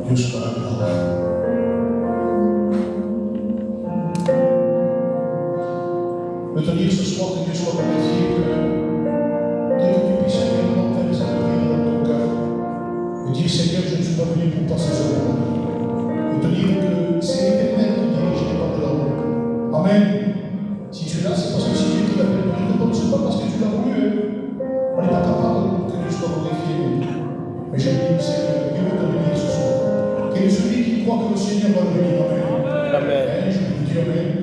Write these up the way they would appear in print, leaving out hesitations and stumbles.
Dieu soit la gloire. Je veux te dire ce soir que Dieu soit glorifié, que tu puisses réellement faire cette prière dans ton cœur et dire Seigneur, je ne suis pas venu pour passer ce moment. Et te dire que c'est l'Éternel qui dirige les pas de l'homme. Amen. Si tu es là, c'est parce que c'est Dieu qui l'appelle. Je ne te demande pas parce que tu l'as voulu. On n'est pas capable que Dieu soit glorifié. Mais j'ai dit, Seigneur, Dieu veut te bénir ce soir. Quel est celui qui croit que le Seigneur va le bénir? Amen. Amen. Je vous dis Amen.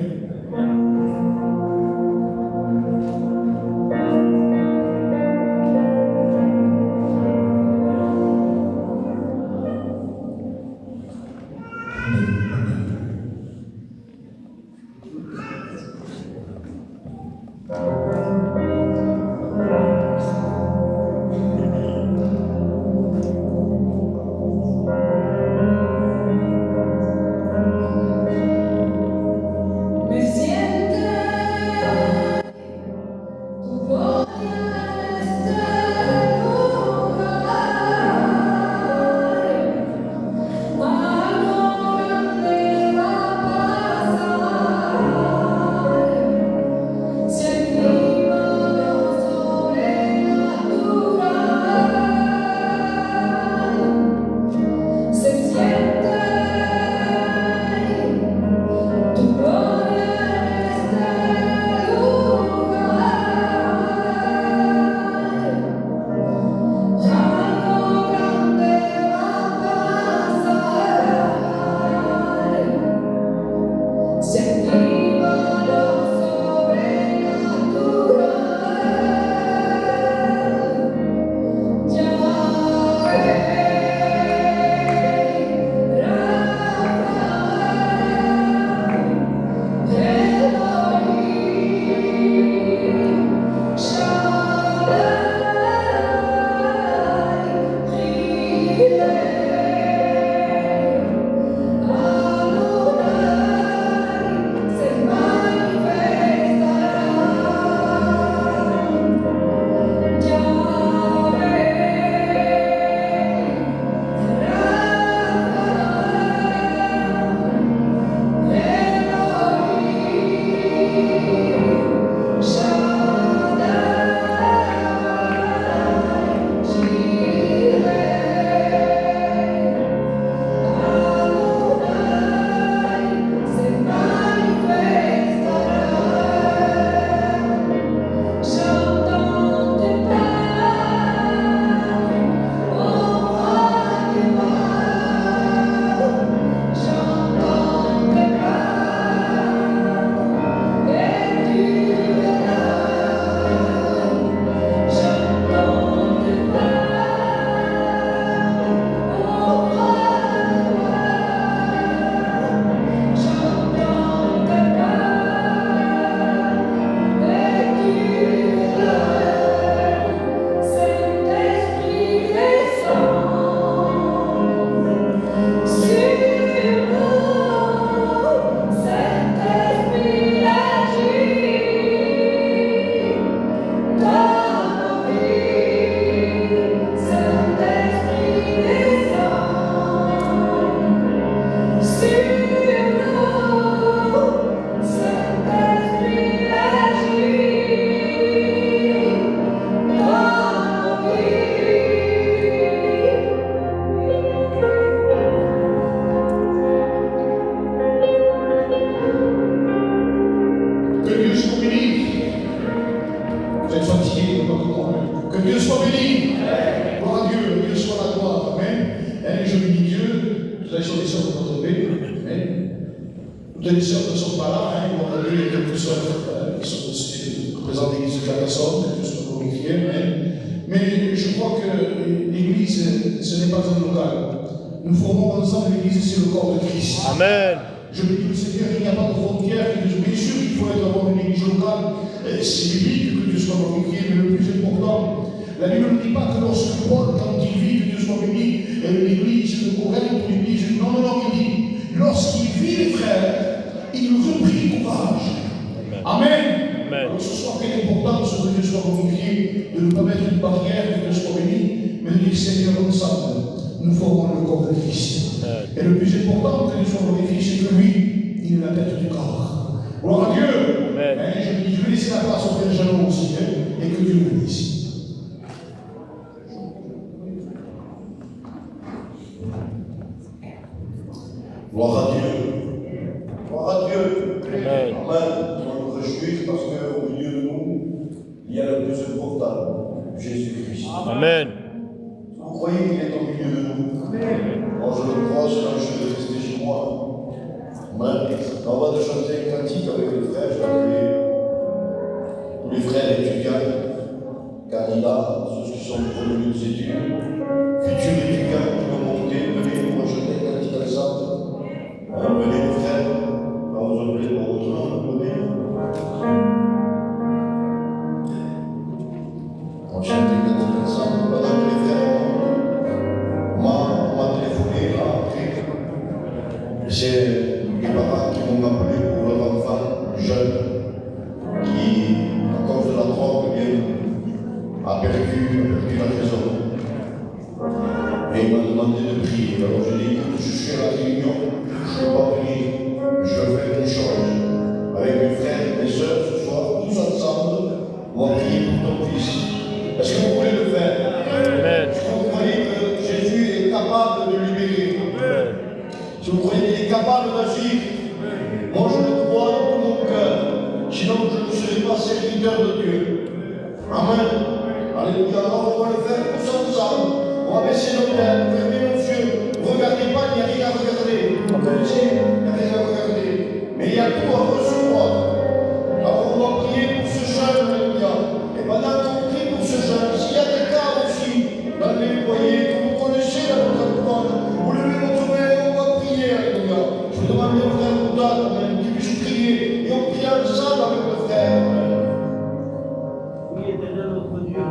Que Dieu soit béni. Gloire à Dieu, Dieu soit la gloire. Amen. Et je bénis Dieu. Vous avez choisi sur votre bébé. Amen. Toutes les sœurs ne sont pas là. Gloire à Dieu. Il y a quelques sœurs qui sont aussi présentes à l'église de Carcassonne. Que Dieu soit glorifié. Amen. Mais je crois que l'église, ce n'est pas un local. Nous formons ensemble l'église, c'est le corps de Christ. Amen. Je me dis que Seigneur, il n'y a pas de frontières. Bien sûr qu'il faut être dans une église locale. C'est biblique que Dieu soit glorifié, mais le plus important, la Bible ne dit pas que lorsque Paul, quand il vit que Dieu soit béni, l'église de Corinthe, l'église. Non, non, non, il dit, lorsqu'il vit les frères, il reprit courage. Amen. Amen. Alors ce soir, quelle importance que Dieu soit glorifié, de ne pas mettre une barrière, que Dieu soit béni, mais de dire, Seigneur, ensemble, nous formons le corps de Christ. Et le plus important que Dieu soit glorifié, c'est que lui, il est la tête du corps. Gloire à Dieu. Je vais laisser la place au Père Jalon aussi, et que Dieu nous bénisse. Gloire à Dieu. Gloire à Dieu. Amen. On nous réjouit parce qu'au milieu de nous, il y a le plus important, Jésus-Christ. Amen. Vous croyez qu'il est au milieu de nous? Amen. Moi, je le crois, c'est là que je vais rester chez moi. Amen. On va de chanter un cantique avec les frères, je vais appeler tous les frères étudiants, candidats, ceux qui sont provenus des études, futurs étudiants qui vont monter, venez pour chanter un cantique ensemble. Venez les frères, on va vous appeler pour votre nom, venez. On chante un cantique ensemble, pendant que les frères montent. On m'a téléphoné là, après. C'est les parents qui m'ont appelé pour leur enfant jeune qui, à cause de la drogue, a perdu la raison. Et il m'a demandé de prier. Alors je dis, écoute, je suis à la réunion, je ne peux pas prier. Je veux faire une chose. Avec mes frères et mes soeurs, ce soir, tous ensemble, on va prier pour ton fils. Est-ce que vous voulez le faire? Est-ce que vous croyez que Jésus est capable de libérer? Si vous croyez qu'il est capable d'agir, moi je le crois de tout mon cœur. Sinon je ne serai pas serviteur de Dieu. Amen. Alléluia. Alors on va le faire tous ensemble. On va baisser nos têtes, fermer nos yeux. Ne regardez pas, il n'y a rien à regarder. Il n'y a rien à regarder. Mais il y a tout à recevoir. Alors on va prier pour ce jeune, alléluia. Et pendant qu'on prie pour ce jeune, s'il y a des cas aussi dans les foyers que vous connaissez dans votre entourage, vous levez votre main, on va prier, alléluia. Je vous demande au frère Bouddha, qui puisse prier. Et on prie ensemble avec le frère. Oui, éternel notre Dieu.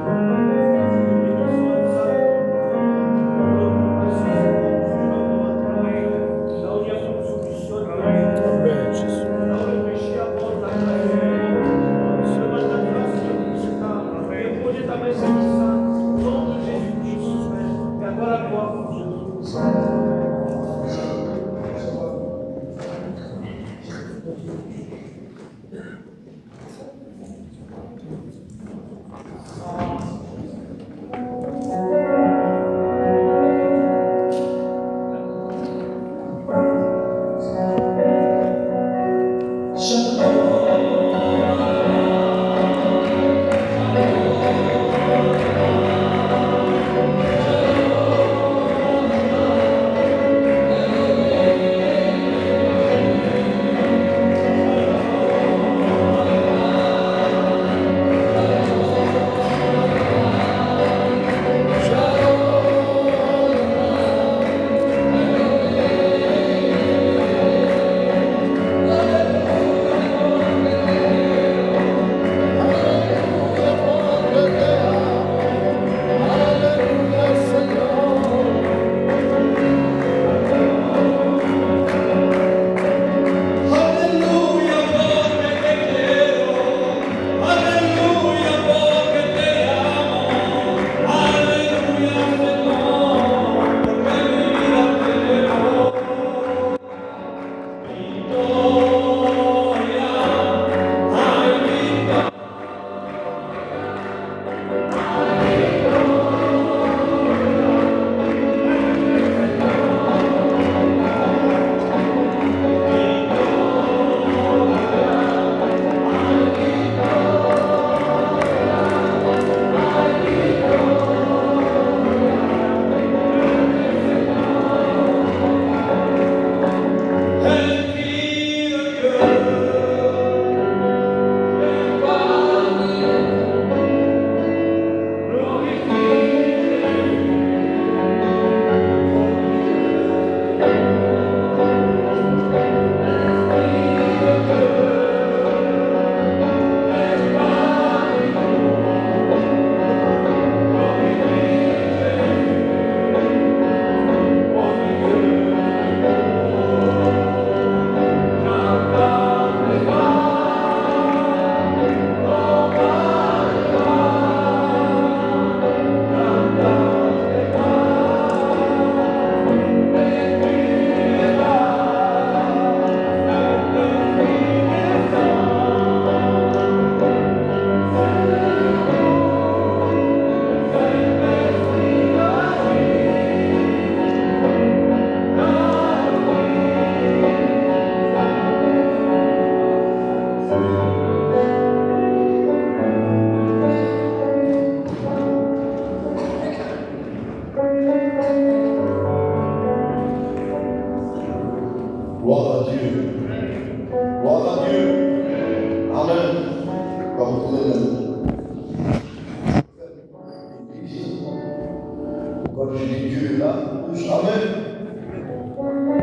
Quand je dis Dieu est là, tous Amen.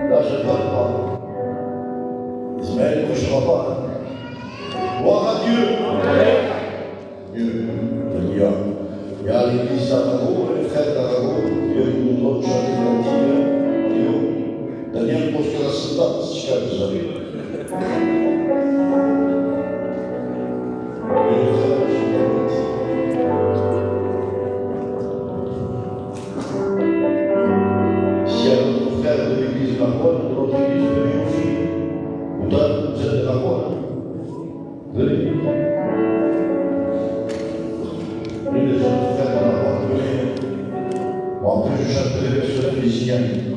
Là, je ne parle pas. Ismaël ne couchera pas. Gloire à Dieu. Dieu. Il y a l'église d'Arago, les frères d'Arago, il y a une autre chose Daniel pose que la soldat, c'est ce qu'il y a besoin. S'il y a notre frère de l'église de la Croix, de notre église, venez aussi. Vous êtes de la Croix. Venez. Les autres frères de la Croix, venez. Bon, après, je chante les versions phéniciennes.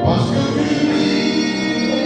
Parce que tu vis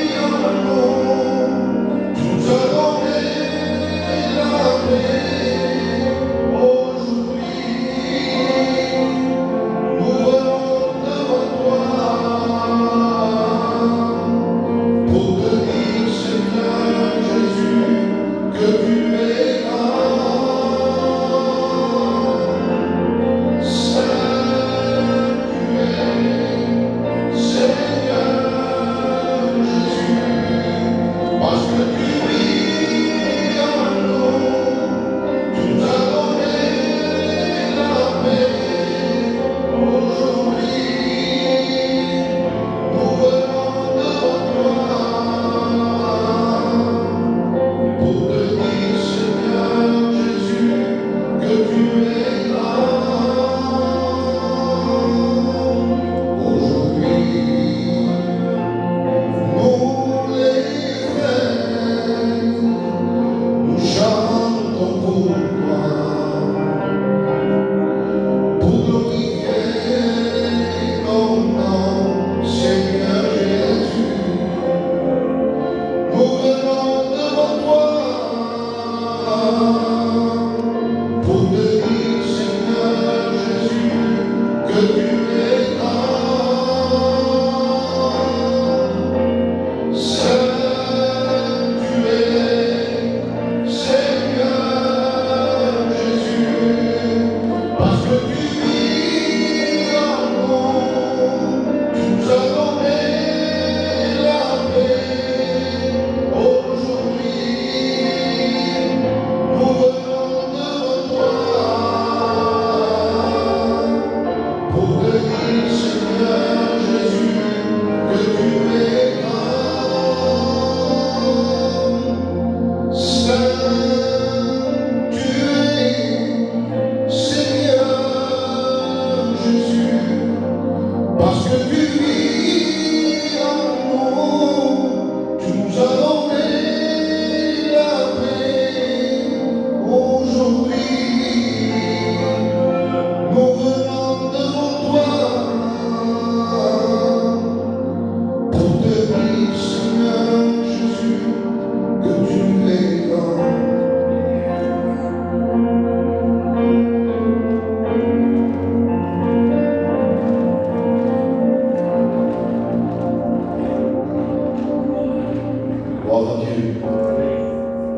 Gloire à Dieu.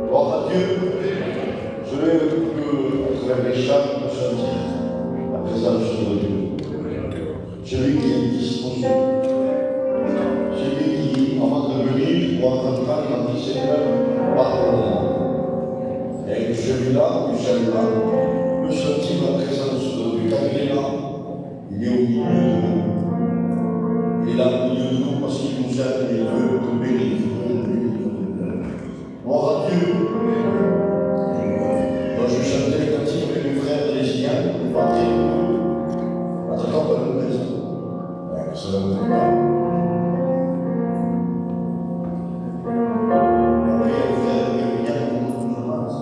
Gloire à Dieu. Je vais à travers les chants chanter la présence de Dieu. Celui qui est disposé. Celui qui, avant de venir, doit entendre la dit Seigneur, pardonne-moi. Et que celui-là, peut sentir la présence de Dieu. Car il est là, il est au milieu de nous. Il est là au milieu de nous parce qu'il nous aime et il veut nous bénir. Gloire à Dieu. Moi, je chantais le cantique avec mes frères de l'Espagne, on partait à attendant par le maison. Ça ne me pas. Après, les frères de l'Espagne, on commence.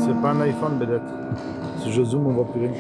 C'est pas un iPhone, peut-être. Si je zoome, on voit plus rien.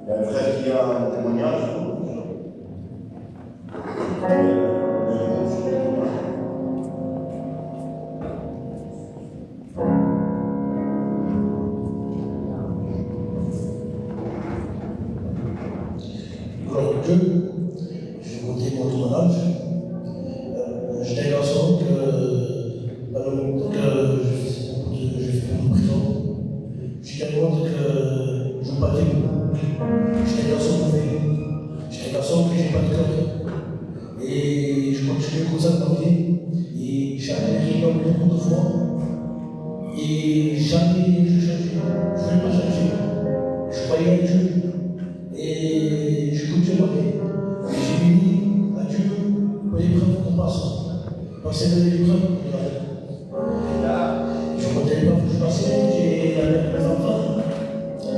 Il y a un frère qui a un témoignage. Gloire à Dieu, je vais vous dire mon témoignage. J'étais un garçon que j'ai fait en prison. J'étais un garçon que je ne pas dire. J'étais un garçon mauvais. J'étais un garçon que j'ai pas de cœur. Et je continuais comme ça dans ma vie. Et j'avais rien beaucoup de fois. Et jamais je changeais. Je ne voulais pas changer. Je croyais en Dieu. Et je continue ma vie. J'ai fini à passer de l'épreuve. Je ne connais pas où je passais, j'ai un de mes enfants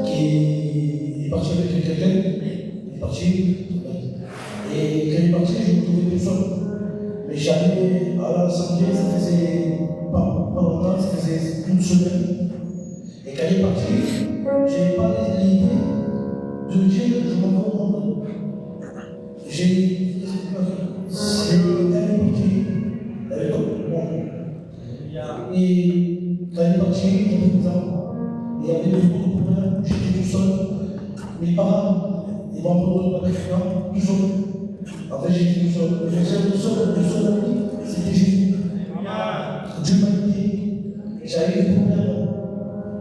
qui est parti avec quelqu'un, il est parti, et quand il est parti, je me trouvais tout seul. Mais j'allais à l'assemblée, ça faisait pas longtemps, ça faisait une semaine. Et quand il est parti, je n'ai pas l'idée de dire que je m'en vais au monde. C'est elle est partie. Et quand elle est partie, j'avais des enfants. Il y avait beaucoup de problèmes, j'étais tout seul. Mes parents, ils m'ont abandonné dans l'écran, tout seul. En fait, j'étais tout seul. Le seul ami, c'était Jésus. Dieu m'a dit, j'avais des problèmes.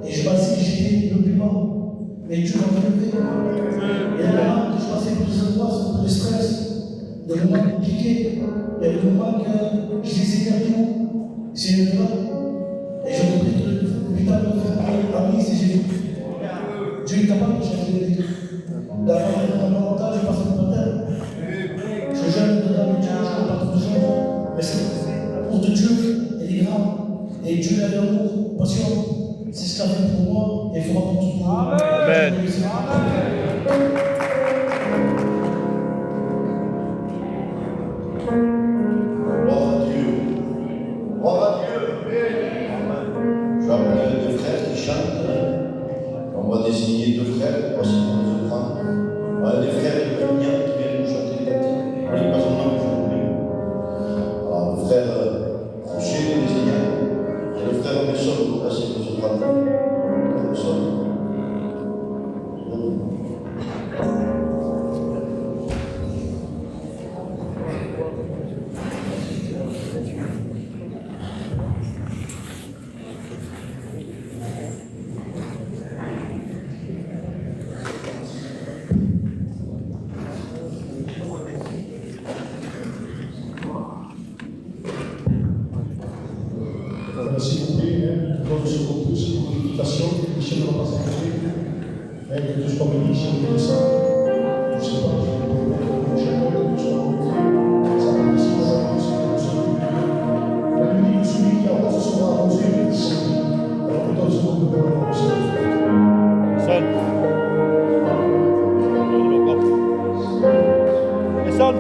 Et je pensais que j'étais le plus mort. Mais Dieu m'a relevé. Et là, je passais pour des angoisses, pour des stress, des moments compliqués. Il y a des moments que je les ai perdus. C'est une loi. Et je me dis que putain, ami, c'est Jésus. Dieu est capable de changer les vies. D'avoir un avantage, je passe le matin. Je jeûne dedans le Dieu, je fais partout de choses. Mais c'est pour de Dieu, il est grand. Et Dieu a l'amour, passion. C'est ce qu'il a fait pour moi et il fera pour tout le monde. Amen. Gloire à Dieu. Gloire à Dieu. Je appelle deux frères qui chantent. On va désigner deux frères, voici pour les autres. Voilà, des frères de Vignan qui viennent nous chanter des cantiques. On n'est pas en aujourd'hui. Alors, le frère Fouché de Vignan et le frère Messon pour passer pour ce frère. Messon. S'il vous plaît, dans ce campus, pour l'invitation, Michel va passer à que Dieu soit béni, si vous voulez ça. Je ne sais pas, je vais vous mettre chacun de soit béni. Ça va ici, ça va ici, la Bible dit que celui qui avance sera arrosé, mais qui s'en dit. Alors peut-être ce qu'on peut voir aussi. Son. Et son.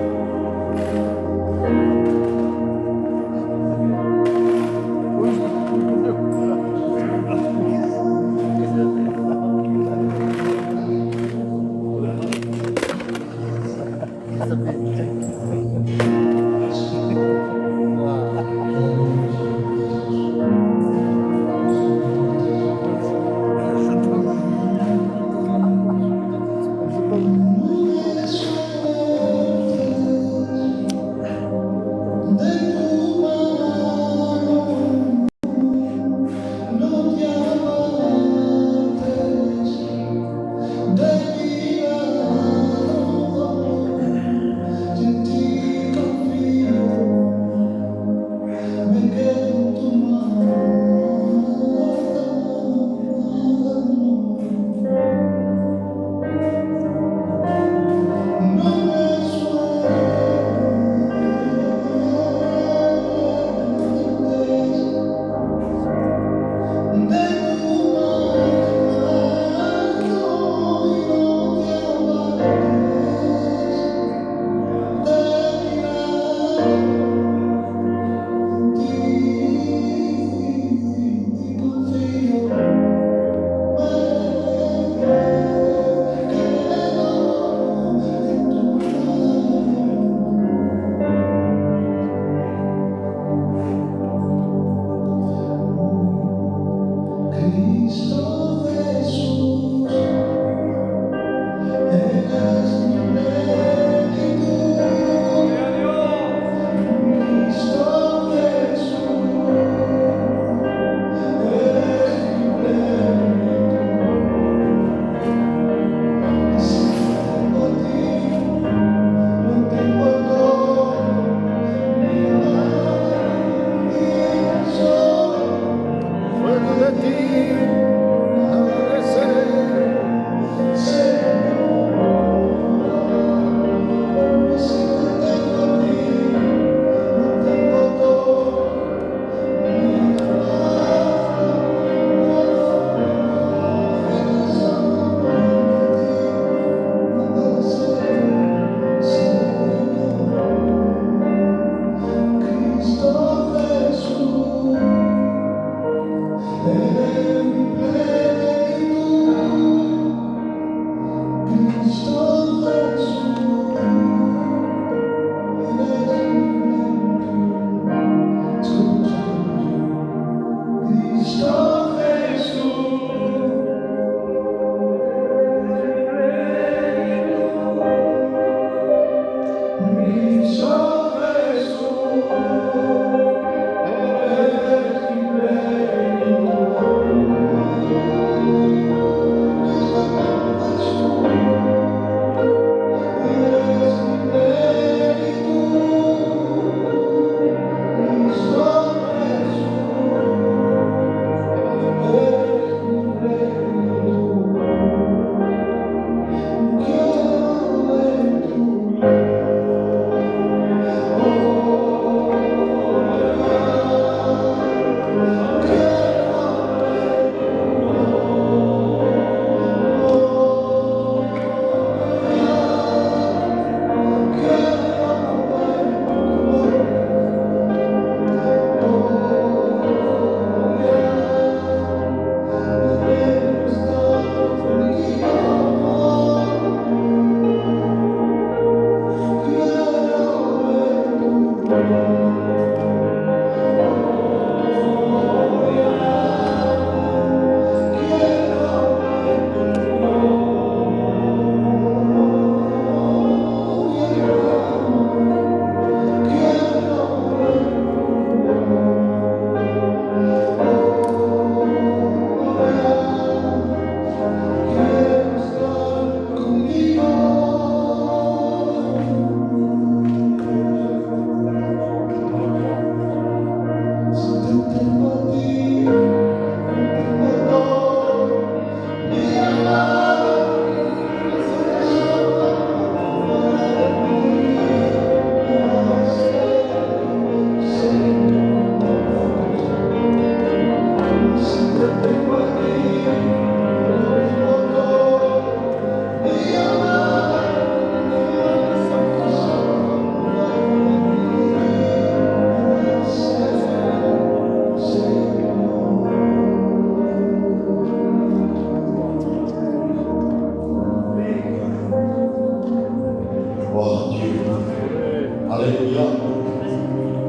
Alléluia.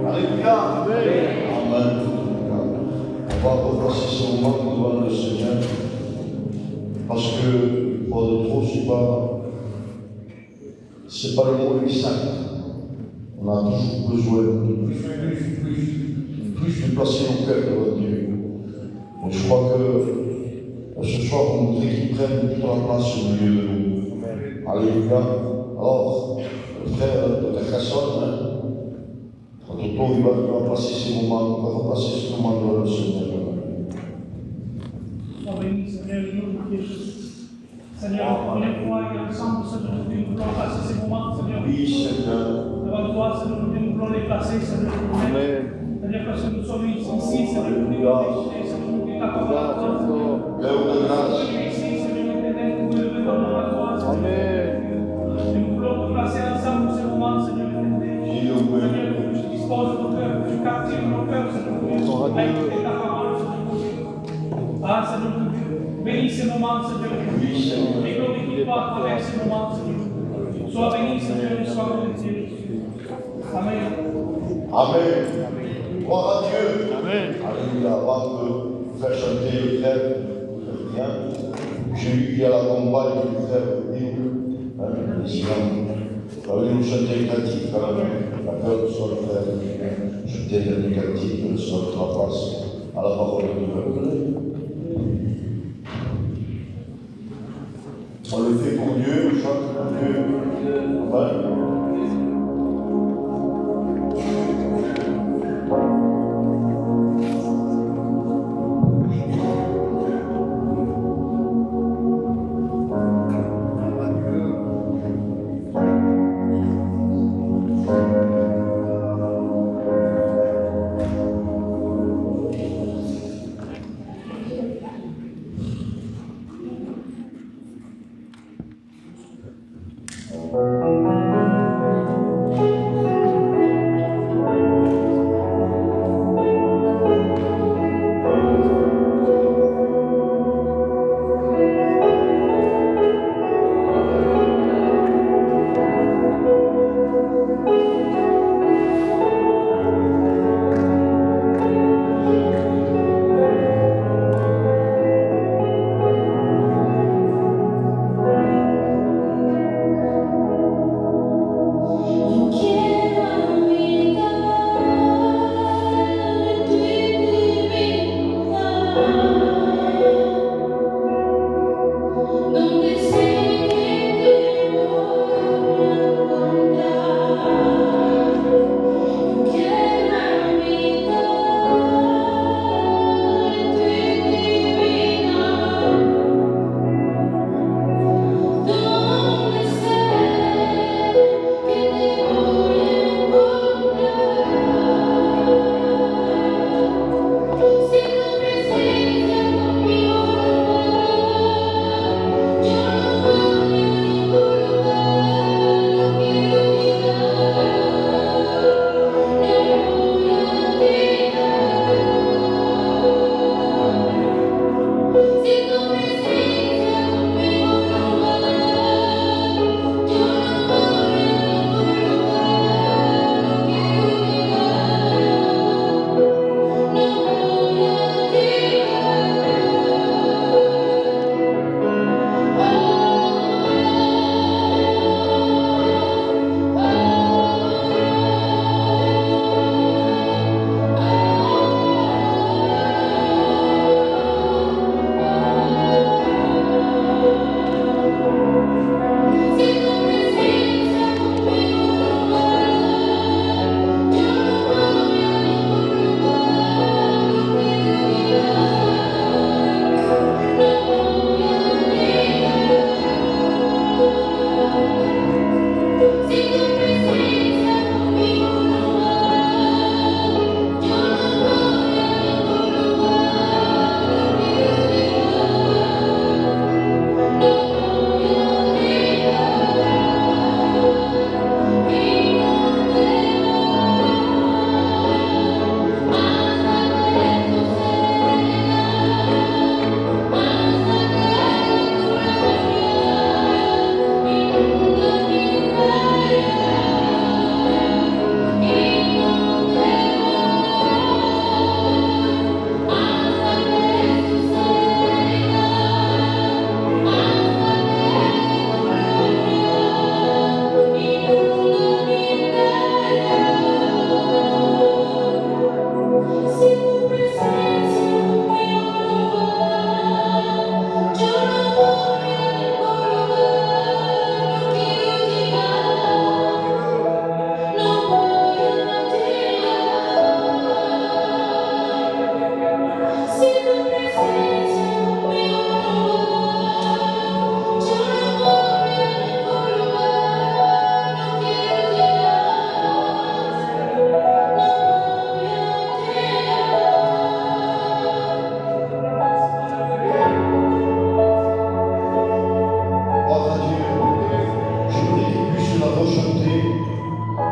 Alléluia. Amen. On va repasser ce moment devant le Seigneur. Parce que pour de trop, c'est pas le mot exact. On a toujours besoin de plus de placer nos cœurs devant Dieu. Et je crois que ce soir, on voudrait qu'il prenne toute la place au milieu de nous. Alléluia. Alors, le frère de la Cassonne, quand il va passer ces moments, on va repasser ce moment devant le Seigneur. Seigneur, on est pour aller ensemble, Seigneur, nous voulons passer ces moments, Seigneur. Oui, Seigneur. Devant toi, Seigneur, nous voulons les placer, Seigneur. Seigneur, parce que nous sommes ici, Seigneur, nous voulons les Seigneur, nous voulons t'accorder à toi, Seigneur. L'heure de grâce. Nous sommes ici, Seigneur, l'éternel, nous voulons lever nos mains à toi, Seigneur. Nous voulons te placer ensemble ces moments, Seigneur, l'éternel. Seigneur, que tu disposes de nos cœurs, que tu captives nos cœurs, Seigneur, pour écouter ta parole, Seigneur. Ah, Seigneur, bénis ces moments, Seigneur. Et glorifie-toi à travers ces moments, Seigneur. Sois béni, Seigneur, et sois glorifié. Amen. Amen. Gloire à Dieu. Amen. Alléluia. Avant de faire chanter le frère, bien, j'ai eu qui a la compagne du frère Bill, sinon, allez nous chanter un cantique, d'accord, soit le frère, chanter le dernier cantique, soit la place à la parole de Dieu. On le fait pour Dieu, on chante pour Dieu. Amen. Amen.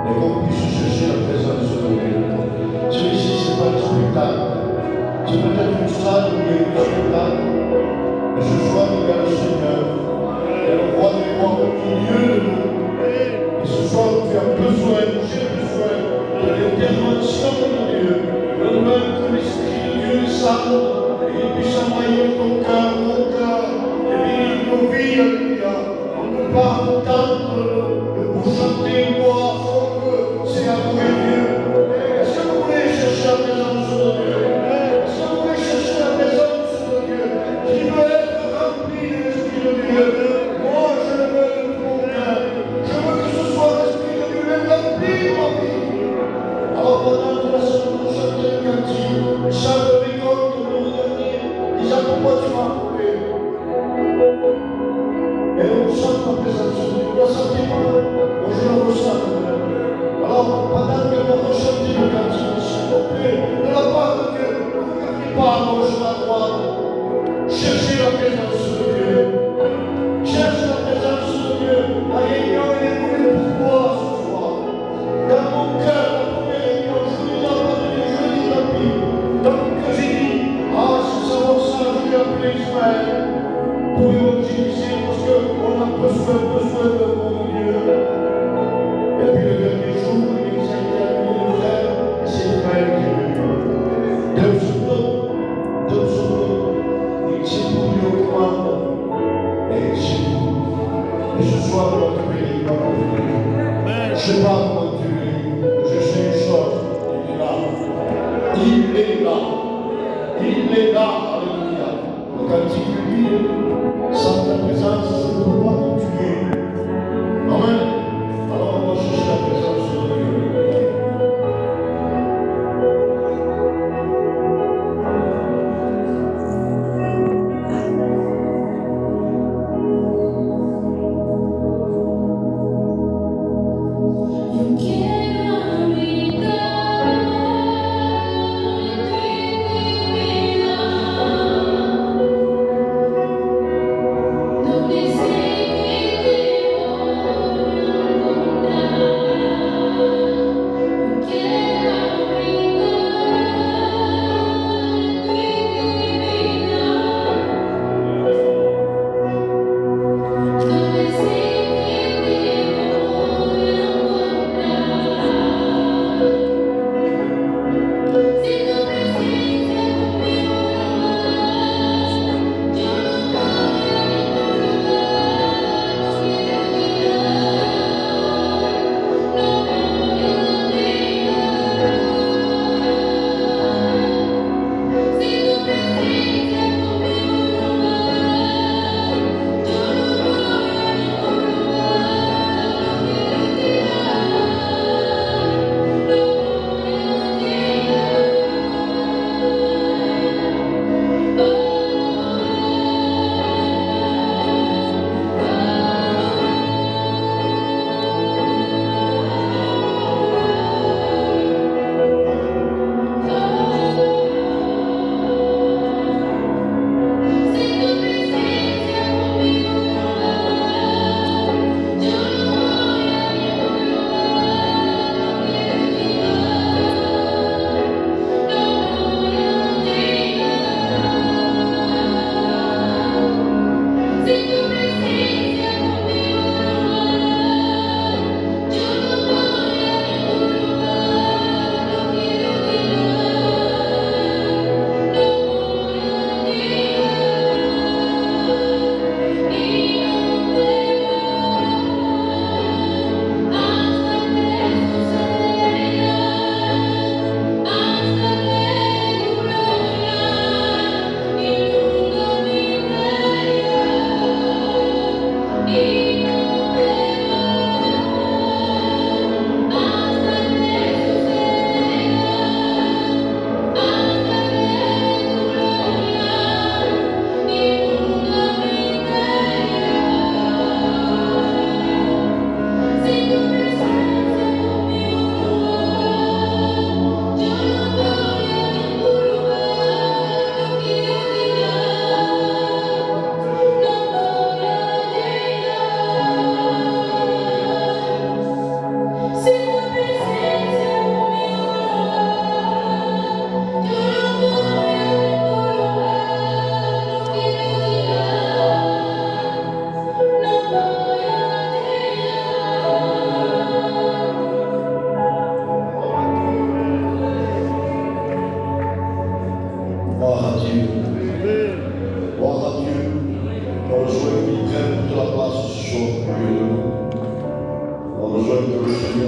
et qu'on puisse chercher la présence de Dieu. Celui-ci, ce n'est pas le spectacle. C'est peut-être une salle où il y a un spectacle. Mais ce soir, il y a le Seigneur. Il y a le roi des rois au milieu de nous. Et ce soir, tu as besoin, j'ai besoin de l'intervention de Dieu. De même que l'Esprit de Dieu descende et il puisse envoyer ton cœur, mon cœur, et vivre nos vies, alléluia. On ne peut pas entendre le vous chanter, moi, c'est adorer Dieu. Est-ce que vous voulez chercher la présence de Dieu? Est-ce que vous voulez chercher la présence de Dieu qui veut être rempli de l'Esprit de Dieu? Moi, je le veux de tout mon cœur. Je veux que ce soit l'Esprit de Dieu qui remplit ma vie. Alors pendant que la semaine nous chanter le cantique, Charles rigole de nous revenir, disant pourquoi tu m'as coupé. Et on chante la présence de Dieu. Vous la sentez pas? Moi je le ressens. Alors pendant que nous chantons le cantique, s'il vous plaît, de la part de Dieu, ne regardez pas à gauche ou à droite. Cherchez la présence de Dieu. Cherche la présence de Dieu. La réunion est voulue pour toi ce soir. Dans mon cœur, la première réunion, je vous ai parlé, je l'ai appris. Dans mon cœur, j'ai dit, ah, c'est savoir ça, je vais appeler Ismaël pour évangéliser parce qu'on a besoin de mon Dieu. Et puis le dernier jour, il s'est terminé le frère, et c'est Ismaël qui est venu. Deux secondes, il s'est pourri aux commandes, et il s'est pourri. Et ce soir, on va te bénir, je ne sais pas comment tu es, je sais une chose, il est là. Il est là. Il est là, alléluia. Le cantique lui dit, sans ta présence, je ne peux pas continuer. Amen. Alors on va chercher la présence de Dieu. Yo quiero habitar en tu intimidad, donde sé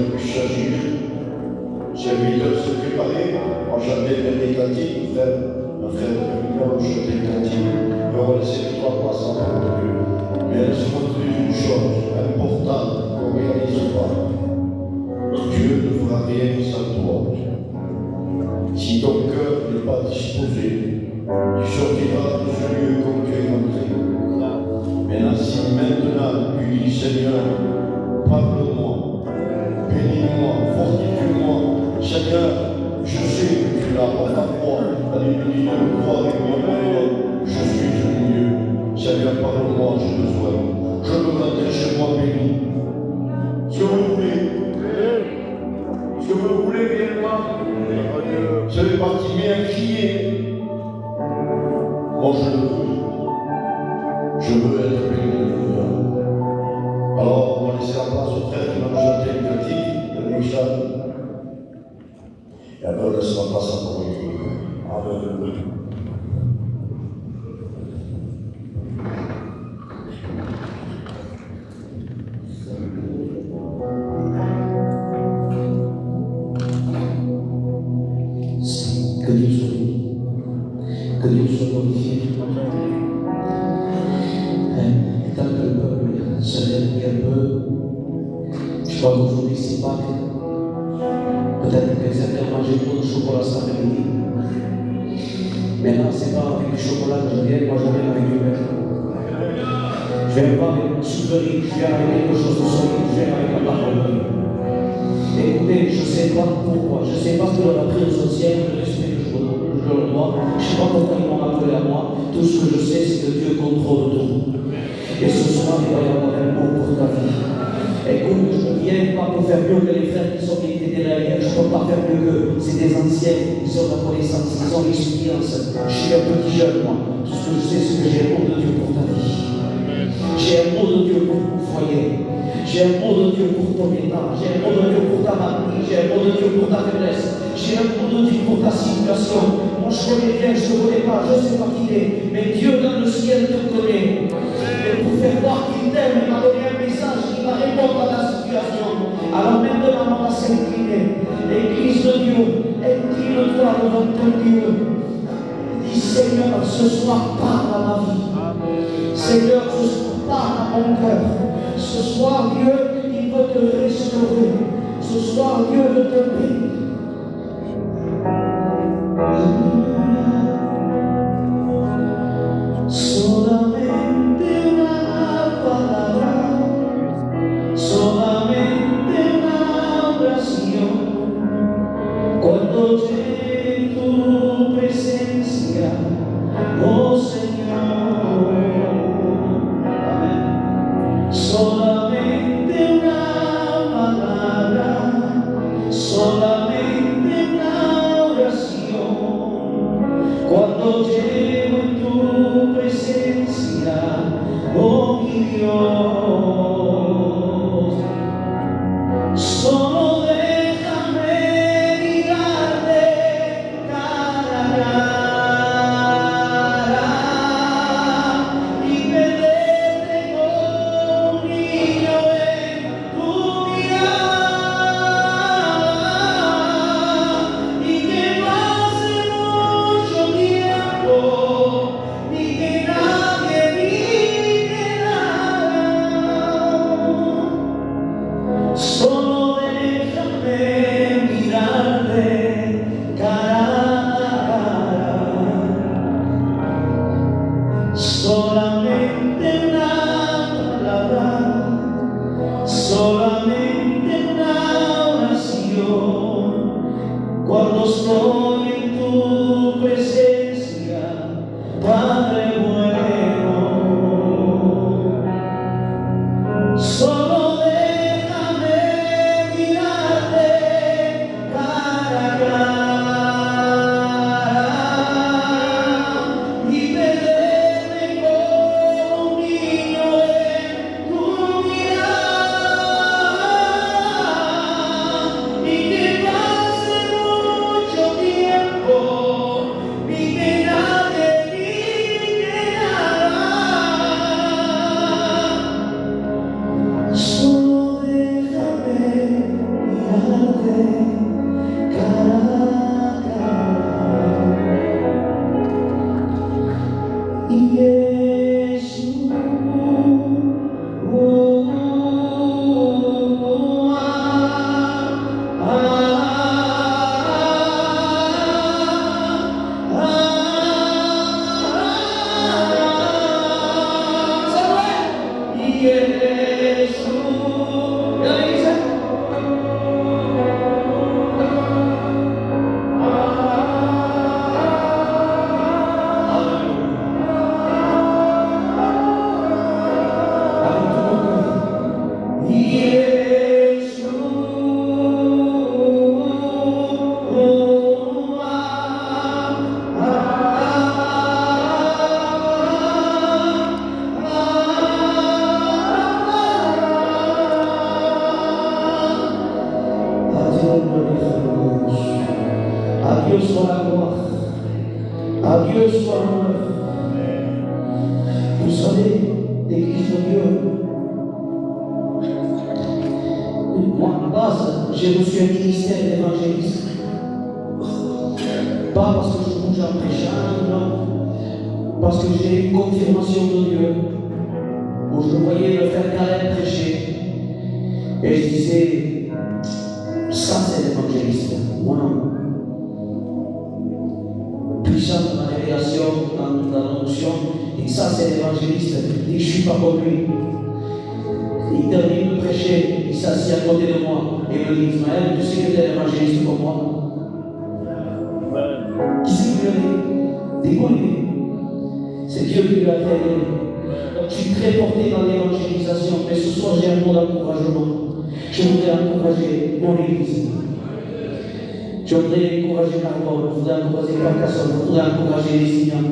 puisse s'agir. Serviteur se préparer, en chanter des cantiques, un frère de on chante des cantiques, et on va laisser 3 places en nom de Dieu. Mais elle se montre une chose importante qu'on ne réalise pas. Dieu ne fera rien sans toi. Si ton cœur n'est pas disposé, tu sortiras de ce lieu comme tu es entré. Maintenant, si maintenant tu dis Seigneur, parle-moi, bénis-moi, fortifie-moi, Seigneur, je sais que tu l'as pas à moi, à lui dire, crois avec moi, je suis au milieu. Seigneur, parle-moi, j'ai besoin. Je veux rentrer chez moi béni. Si vous voulez, si vous voulez, bien moi, je vais partir bien crier. Moi, je le veux. Je veux être béni. Alors, on va laisser la place au frère qui va nous chanter une critique de l'Église. Et après, on laissera la place à Amen. Que Dieu soit béni, que Dieu soit glorifié. Et tant que le peuple se réunit un peu, je crois qu'aujourd'hui c'est Pâques. Peut-être que certains mangent trop de chocolat cet après-midi. Mais là, c'est pas avec du chocolat que je viens, moi je viens avec du maître. Je viens pas avec une sucrerie, je viens avec quelque chose de solide, je viens avec la parole de Dieu. Écoutez, je ne sais pas pourquoi, je ne sais pas ce que l'on a pris aux anciens, le respect que je leur dois, je ne sais pas pourquoi ils m'ont appelé à moi, tout ce que je sais c'est que Dieu contrôle tout. Et ce soir, il va y avoir un mot pour ta vie. Écoute, je ne viens pas pour faire mieux que les frères qui sont militaires derrière, je ne peux pas faire mieux que c'est des anciens, ils ont la connaissance, ils ont l'expérience. Je suis un petit jeune, moi. Tout ce que je sais, c'est que j'ai un mot de Dieu pour ta vie. J'ai un mot de Dieu pour ton foyer. J'ai un mot de Dieu pour ton état, j'ai un mot de Dieu pour ta maladie, j'ai un mot de Dieu pour ta faiblesse, j'ai un mot de Dieu pour ta situation. Moi je connais bien, je ne connais pas, je ne sais pas qui il est, mais Dieu dans le ciel te connaît. Et pour faire voir qu'il t'aime, il m'a donné un message qui va répondre à ta situation. Alors maintenant on va s'incliner. Église de Dieu, incline-toi devant ton Dieu. Dis Seigneur, ce soir parle à ma vie. Seigneur, ce soir parle à mon cœur. Ce soir, Dieu, il veut te restaurer. Ce soir, Dieu veut te bénir. Solamente una palabra, solamente una oración. Cuando llegue tu presencia, oh Señor. Solamente una palabra, solamente una oración. Cuando llego en tu presencia, oh mi Dios, solo déjame mirarte cara a cara y perderte como un niño en tu mirada y que pase mucho tiempo ni que nadie diga nada. Solo déjame mirarte cara a cara. Solamente una palabra, solamente una oración. Cuando estoy en tu presencia, Padre bueno, solo déjame mirarte cara a cara y perderme como un niño en tu mirada y que pase mucho tiempo. À Dieu soit la gloire. À Dieu soit l'honneur. Vous savez, l'Église de Dieu, moi, à la base, j'ai reçu un ministère d'évangéliste. Pas parce que je bouge en prêchant, non. Parce que j'ai une confirmation de Dieu. Où je voyais le frère Caleb prêcher. Et je disais, ça c'est l'évangéliste. Moi non. Puissant dans la révélation, dans la notion, et ça c'est l'évangéliste. Il dit, je ne suis pas comme lui. Il termine de prêcher, il s'assied à côté de moi et me dit, Ismaël, tu sais que tu es l'évangéliste comme moi. Qui c'est qui lui a dit? Dis-moi lui. C'est Dieu qui lui a fait. Donc je suis très porté dans l'évangélisation, mais ce soir j'ai un mot d'encouragement. Je voudrais encourager mon Église. Je voudrais encourager Carbone, je voudrais encourager Carcassonne, je voudrais encourager les Signants.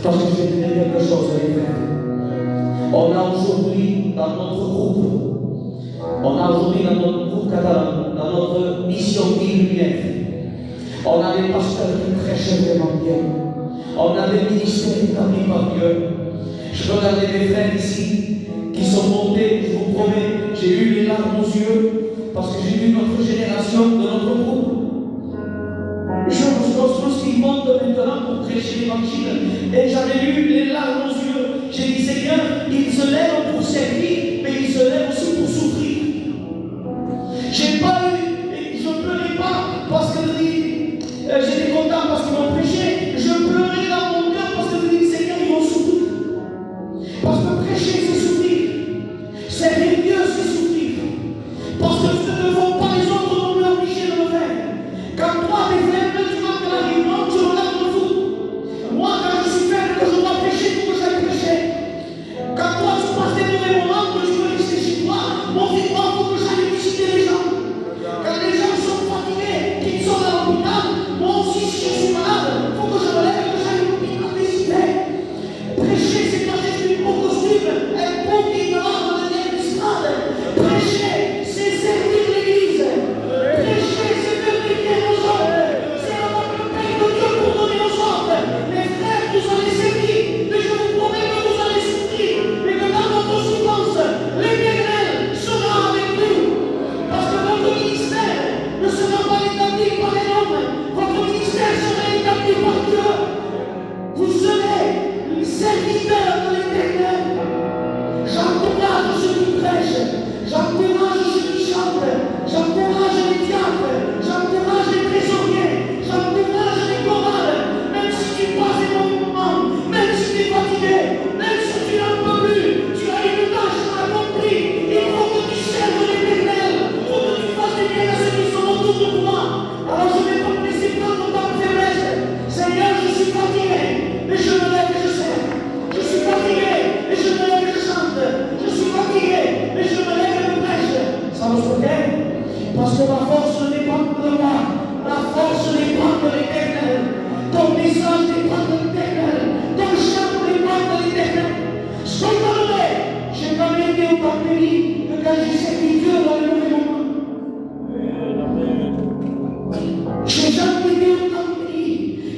Parce que je vais te dire quelque chose, les frères. On a aujourd'hui dans notre groupe catalan, dans notre mission Vie Lumière, on a des pasteurs qui prêchent vraiment bien. On a des ministères établis par Dieu. Je regardais mes frères ici qui sont montés, je vous promets, j'ai eu les larmes aux yeux parce que j'ai vu notre génération de notre groupe. Lorsqu'ils montent maintenant pour prêcher l'évangile, et j'avais eu les larmes aux yeux, j'ai dit Seigneur, ils se lèvent pour servir, mais ils se lèvent aussi pour souffrir. J'ai pas eu, et je ne pleurais pas parce que j'étais content parce qu'ils m'ont prêché, je pleurais dans mon cœur parce que je dis Seigneur, ils vont souffrir. Parce que prêcher, c'est souffrir. Servir Dieu, c'est souffrir. Parce que ce ne font pas les autres, on peut obliger de le faire. Quand toi, tes frères, tu vas te la réunion, tu regardes le foot. Moi, quand je suis faible, que je dois prêcher, il faut que j'aille prêcher. Quand toi, tu passes des mauvais moments, que tu veux rester chez toi, mon fils, il faut que j'aille visiter les gens. Quand les gens sont fatigués, qu'ils sont à l'hôpital, moi aussi, si je suis malade, il faut que je me lève, que j'aille à l'hôpital visiter. Prêcher, c'est pas juste une beau costume, un beau qui me lave de l'estrade. Prêcher, c'est servir l'Église. Prêcher, c'est faire bénir aux autres. C'est avoir le pain de Dieu pour donner aux autres. Les frères, vous allez servir, mais je vous promets que vous allez souffrir. Mais que dans votre souffrance, l'Éternel sera avec nous. Parce que votre ministère ne sera pas établi par les hommes. Votre ministère sera établi par Dieu. Vous serez serviteur de l'Éternel. J'encourage ceux qui prêchent, j'encourage ceux qui chantent, j'encourage les diacres, j'encourage les trésoriers, j'encourage les chorales, même si tu passes des bons moments, même si tu es fatigué, même si tu n'en peux plus, tu as une tâche à accomplir, il faut que tu serves l'Éternel, il faut que tu fasses des biens à ceux qui sont autour de toi. Alors je ne vais pas me laisser prendre par faiblesse. Seigneur, je suis fatigué, mais je me lève et je sers. Je suis fatigué, mais je me lève et je chante. Je suis fatigué, mais je me lève et je prêche. Ça vous soutient? Parce que ma force dépend de moi. La force dépend de l'Éternel. Ton message dépend de l'Éternel. Ton chant dépend de l'Éternel. Spontané, j'ai jamais été autant béni que quand j'ai servi Dieu dans les mauvais moments. J'ai jamais été autant béni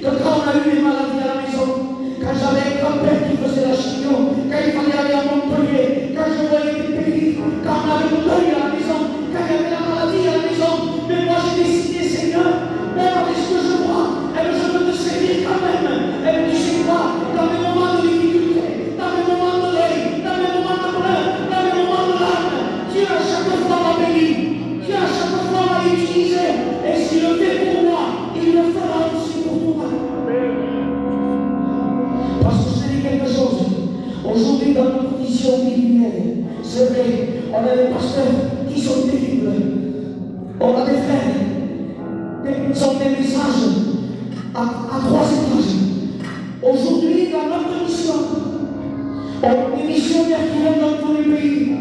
que quand on a eu les maladies à la maison. Quand j'avais un grand-père qui faisait la chignon, quand il fallait aller à Montpellier, quand je voyais des pays, quand on avait le deuil à la maison, quand il y avait la maladie à la maison, mais moi j'ai décidé, Seigneur, même avec ce que je vois, je veux te servir quand même. Et tu sais quoi, dans mes moments de difficulté, dans mes moments de deuil, dans mes moments de pleurs, dans mes moments de larmes, Dieu à chaque fois m'a béni, Dieu à chaque fois m'a utilisé, et s'il le fait pour moi, il le fera aussi pour toi. Parce que je te dis quelque chose. Aujourd'hui, dans notre mission humaine, c'est vrai, on a des pasteurs qui sont terribles. On a des frères qui ont des messages à 3 étages. Aujourd'hui, dans notre mission, on a des missionnaires qui vont dans tous les pays.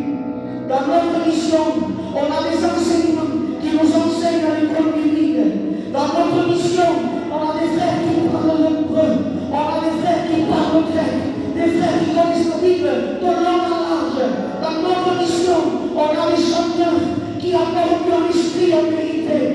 Dans notre mission, on a des enseignants qui nous enseignent à l'école biblique. Dans notre mission, on a des frères qui parlent l'hébreu. On a des frères qui parlent grec, des frères qui connaissent la Bible de long en large. Dans notre mission, on a des chanteurs qui apportent leur esprit en vérité.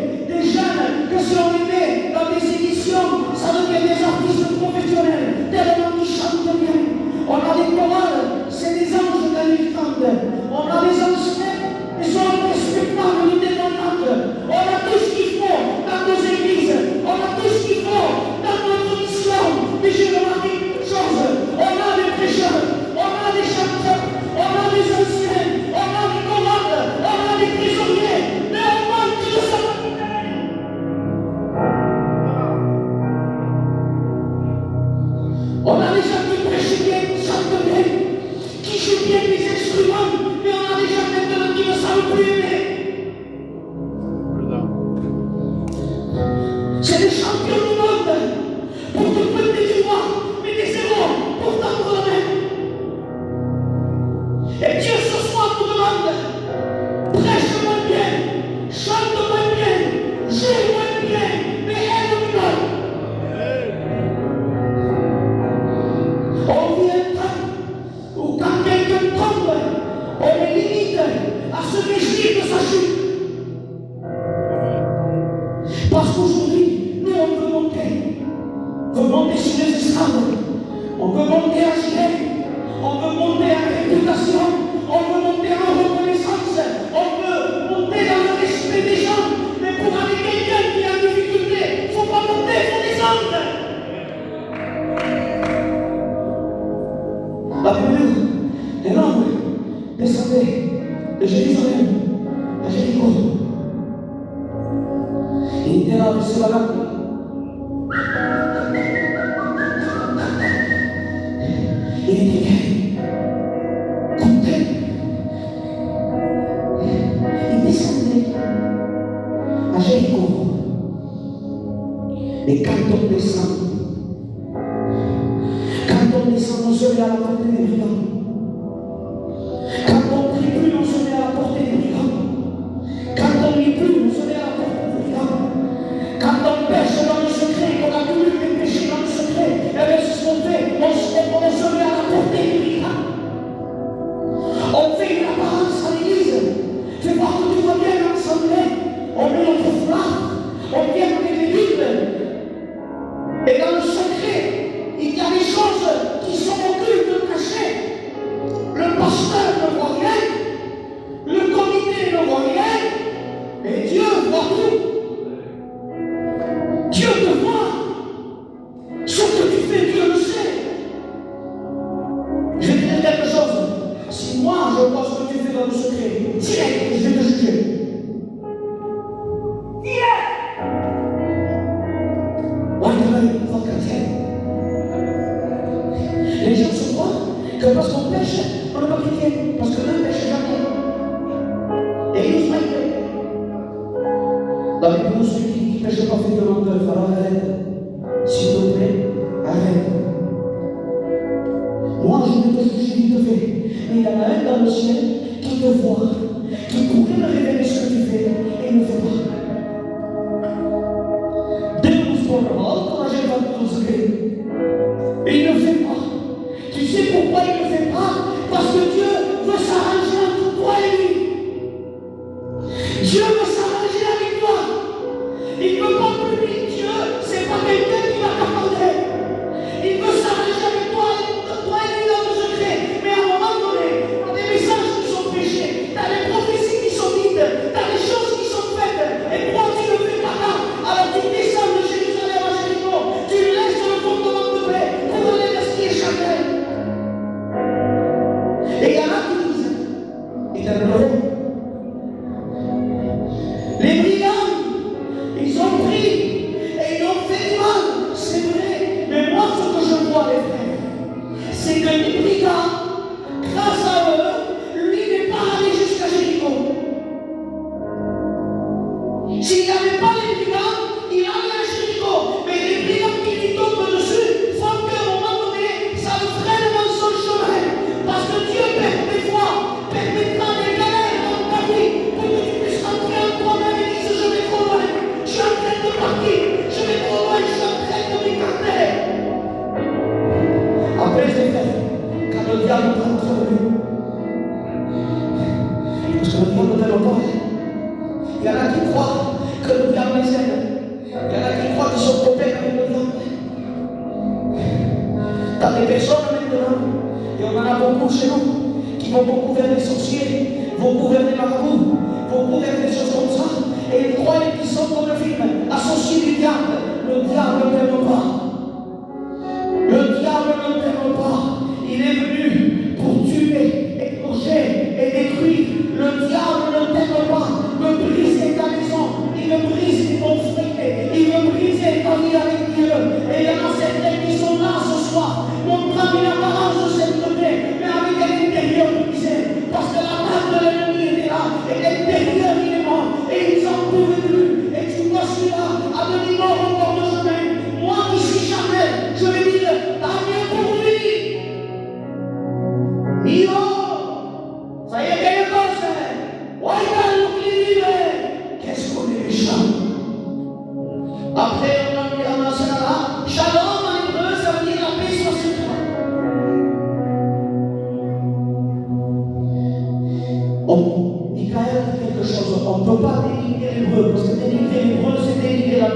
Parce qu'aujourd'hui, nous, on veut monter sur les estrades, on veut monter à Gilet, on veut monter à la réputation, on veut monter en reconnaissance, on veut monter dans le respect des gens. Mais pour aller quelqu'un qui a une difficulté, il ne faut pas monter, il faut descendre. La première, les langues descendaient de Jérusalem à Jéricho. Il était là avec ce bagage. Il était content. Il descendait à Jéricho. Et quand on descend, on se met à la portée des brigands. Quand on ne prie plus, on se met à la portée des brigands. Quand on ne lit plus, on se met à la portée des brigands. Quand on pêche dans le secret, qu'on accumule des péchés dans le secret, et bien c'est ce qu'on fait, on se met à la portée des brigands. On fait une apparence à l'église. Fais voir que tout va bien ensemble. On met notre flamme, on vient avec les Bibles. Et dans le secret, il y a des choses qui sont occultes, cachées. Le pasteur ne voit rien, le comité ne voit rien, mais Dieu voit tout. Dieu te voit. Ce que tu fais, Dieu le sait. Je vais te dire quelque chose. Si moi je vois ce que tu fais dans le secret, direct, je vais te juger. Les gens se croient que parce qu'on pêche, on n'est pas chrétien. Parce que Dieu ne pêche jamais. Et il nous fait. La Bible nous dit qu'il ne pêche pas fait de lenteur. Alors arrête. S'il te plaît, arrête. Moi, je vais te juger vite fait. Mais il y en a un dans le ciel qui te voit, qui pourrait me révéler ce que tu fais et il ne fait pas. Quand j'ai pas tout secret. Et il ne fait pas. Tu sais pourquoi il ne fait pas? Parce que Dieu veut s'arranger entre toi et lui. Dieu veut s'arranger avec toi. Il ne veut pas que lui, Dieu, c'est pas quelqu'un qui va t'accorder. Il veut s'arranger avec toi et lui dans le secret. Mais à un moment donné, tu as des messages qui sont péchés, tu as des prophéties qui sont dites, tu as des choses qui sont faites. Et toi, tu ne fais pas là. Alors tu descends de Jérusalem à Jéricho, tu laisses le fondement de paix pour aller rester éternel. Et il y en a qui disent, éternel, les brigands, ils ont pris et ils ont fait du mal, c'est vrai. Mais moi, ce que je vois, les frères, c'est que les brigands, grâce à eux, lui n'est pas allé jusqu'à Jéricho. S'il n'y avait pas les brigands, il allait à Jéricho. Mais les brigands qui lui tombent dessus font qu'à un moment donné, ça le freine dans son chemin. Parce que Dieu permettra des galères dans ta vie pour que tu puisses rentrer en toi-même et dire je vais trop loin. Je suis en train de partir. Je vais trop loin. Je suis en train de m'écarter. Après, c'est fait. Quand le diable prend trop de lui. Parce que le diable ne l'aime pas. Il y en a qui croient que le diable les aime. Il y en a qui croient qu'ils sont copains avec le diable. Dans les personnes maintenant, et on en a beaucoup chez nous, qui vont beaucoup vers les sorciers, beaucoup vers les marabouts, beaucoup vers des choses comme ça, et ils croient qu'ils sont comme le film, associés du diable. Le diable ne t'aime pas. Le diable ne t'aime pas. Il est venu pour tuer, égorger et détruire. Le diable ne t'aime pas. Il veut briser ta maison. Il veut briser ton foyer. Il veut briser ta vie avec Dieu. Et il y en a certains qui sont là ce soir, montrant une apparence de sainteté, mais avec un intérieur brisé. Parce que la table de l'ennemi était là, et l'intérieur il est mort, et ils n'en pouvaient plus. Et tu vois celui-là à demi-mort au bord de chemin. Moi qui suis charnel, je vais dire, t'as bien pour lui. Mio, ça y est, quelle chose? Qu'est-ce qu'on est méchant? Après, on a cela là. Shalom en hébreu, ça veut dire la paix soit sur toi. Michael dit quelque chose. On ne peut pas dénigrer l'hébreu, parce que dénigrer l'hébreu, c'est dénigrer la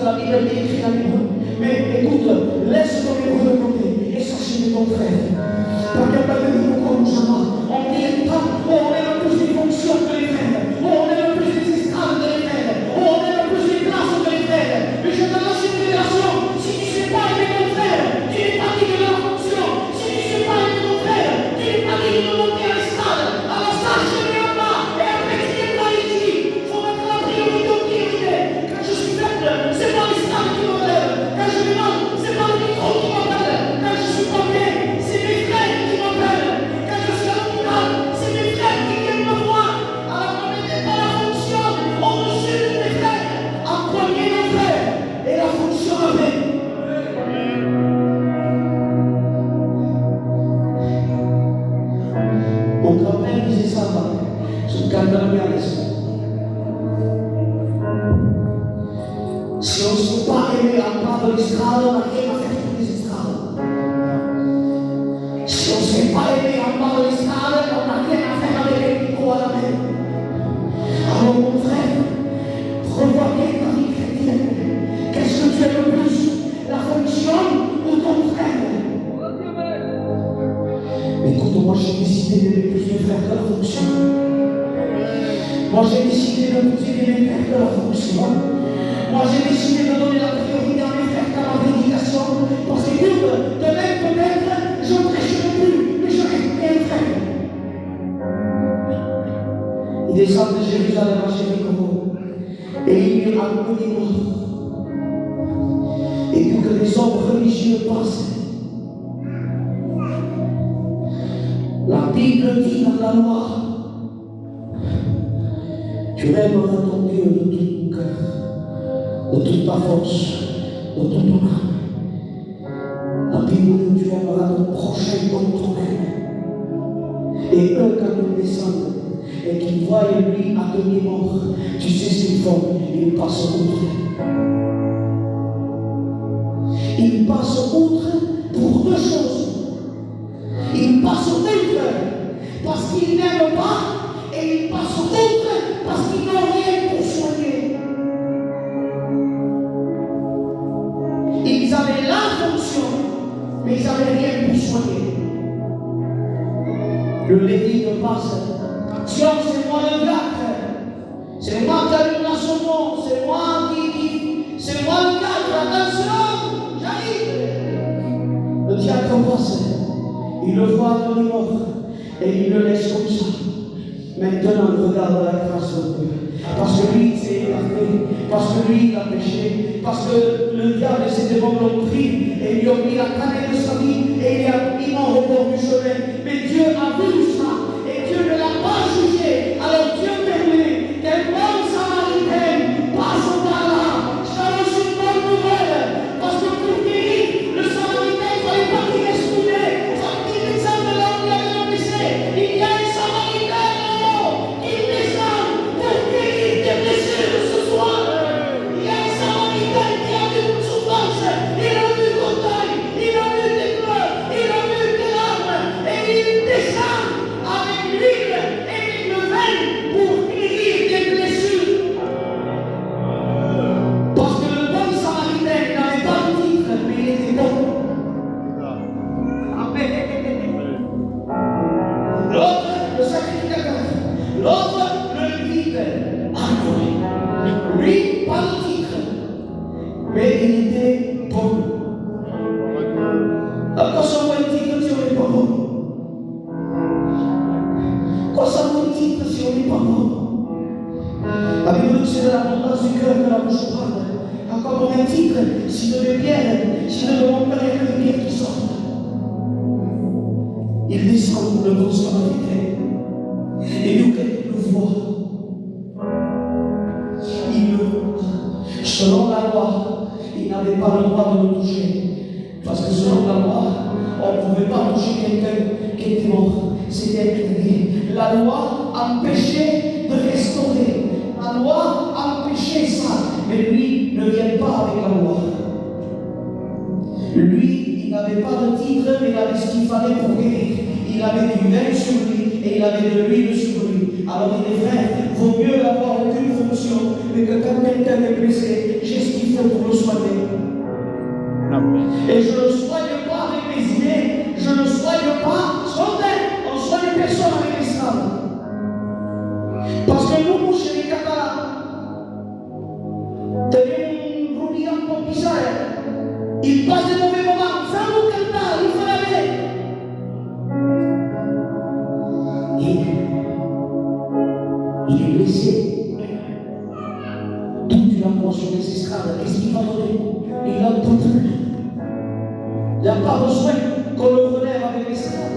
la Bible est écrite en hébreu. Mais écoute, laisse ton hébreu de côté et sachez de ton frère. Parce qu'il n'y a pas de vie comme jamais. On dit pas, on est le plus des fonctions que les frères. On est le plus des estrades que les frères. On est le plus des places que les frères. Mais je te lance une révélation. Si tu ne sais pas aimer ton frère, tu n'es pas digne de la fonction. Si tu ne sais pas aimer ton frère, tu n'es pas digne de monter à l'estrade. Alors sache que tu n'es pas. Et après tu n'es pas ici. Il faut mettre la priorité aux priorités. Quand je suis faible, c'est pas l'estrade qui m'enlève. Quand je vais mal, c'est pas le micro qui m'appelle. Quand je suis pas bien, c'est mes frères qui m'appellent. Quand je suis à l'hôpital, c'est mes frères qui viennent me voir. Alors ne mettez pas la fonction au-dessus de mes frères. Apprenez nos frères et la fonction avec. Mon grand-père disait ça, je me calme dans la maison. Si on ne sait pas aimer à part de l'estrade, on n'a rien à faire pour les estrades. Si on ne sait pas aimer à part de l'estrade, on n'a rien à faire avec les micros à la main. Alors mon frère, revois bien ta vie chrétienne. Qu'est-ce que tu aimes le plus? La fonction ou ton frère? Écoute, moi j'ai décidé d'aimer plus mes frères que la fonction. Moi j'ai décidé de plus aimer mes frères que la fonction. Moi j'ai décidé de donner la priorité à mes frères qu'à ma prédication. Parce que demain peut-être, je ne prêcherai plus, mais je resterai un frère. Ils descendent de Jérusalem à Jéricho et ils lui amené mort. Et pour que les hommes religieux passent, la Bible dit dans la loi, tu aimeras ton Dieu de tout ton cœur, de toute ta force, de toute ton âme. La Bible dit, tu aimeras ton prochain comme toi-même. Et eux, quand ils descendent et qu'ils voient lui à demi-mort, tu sais ce qu'ils font, ils passent outre. Ils passent outre pour deux choses. Ils passent outre parce qu'ils n'aiment pas et ils passent outre parce qu'ils n'ont rien pour soigner. Ils avaient la fonction, mais ils n'avaient rien pour soigner. Le Lévite passe. Tiens, c'est moi le diacre. C'est moi qui allume la saumon. C'est moi c'est moi le diacre. Attention, j'arrive. Le diacre passe. Il le voit à demi-mort et il le laisse comme ça. Maintenant, il regarde la grâce de Dieu. Parce que lui, il s'est écarté. Parce que lui, il a péché. Parce que le diable s'était pris et lui a mis la cannelle de sa vie et il m'a au bord du chemin. Mais Dieu a vu ça et Dieu ne l'a pas jugé. Alors Dieu permet qu'un bon samaritain passe par là. Je t'annonce une bonne nouvelle. Parce que pour guérir, le samaritain, il ne fallait pas qu'il reste foulé. Ça petit descend de là où il avait le péché. Il y a un samaritain là-haut qui descend pour guérir tes blessures ce soir. Il y a un samaritain qui a vu une souffrance. Il a vu ton taille, il a vu tes pleurs, il a vu tes larmes. Et il descend avec l'huile et le vin pour guérir tes blessures. Parce que le bon samaritain n'avait pas de titre, mais il était bon. Amen. L'autre, le sacrificateur. L'autre, le guide. Lui, pas de titre, mais il était bon. Quand ça vaut un titre si on n'est pas bon? Quand ça vaut un titre si on n'est pas bon? La Bible dit c'est de l'abondance du cœur que la bouche parle. Encore pour un titre, si de mes pierres, si de mon père, il y a que des pierres qui sortent. Il descend le bon samaritain. Et nous, il le voit. Il le voit. Selon la loi, il n'avait pas le droit de le toucher. Parce que selon la loi, on ne pouvait pas toucher quelqu'un qui était mort. C'était interdit. La loi empêchait de restaurer. La loi empêchait ça. Mais lui ne vient pas avec la loi. Lui, il n'avait pas de titre, mais il avait ce qu'il fallait pour guérir. Il avait du vin sur lui et il avait de l'huile sur lui. Alors il est vrai, il vaut mieux avoir aucune fonction, mais que quand quelqu'un est blessé, j'ai ce qu'il faut pour le soigner. Amen. Et je ne le soigne pas avec mes idées, je ne le soigne pas sans aide. On soigne personne avec l'islam. Parce que nous, chez les Catalans, tenez un brouillard pour pisare. Il passe des mauvais moments, sans nous cantar, il faut l'amener. Il est blessé. Tout il a mort sur les estrades, qu'est-ce qu'il va donner? Il a tout. Il n'a pas besoin qu'on le relève avec l'estrade.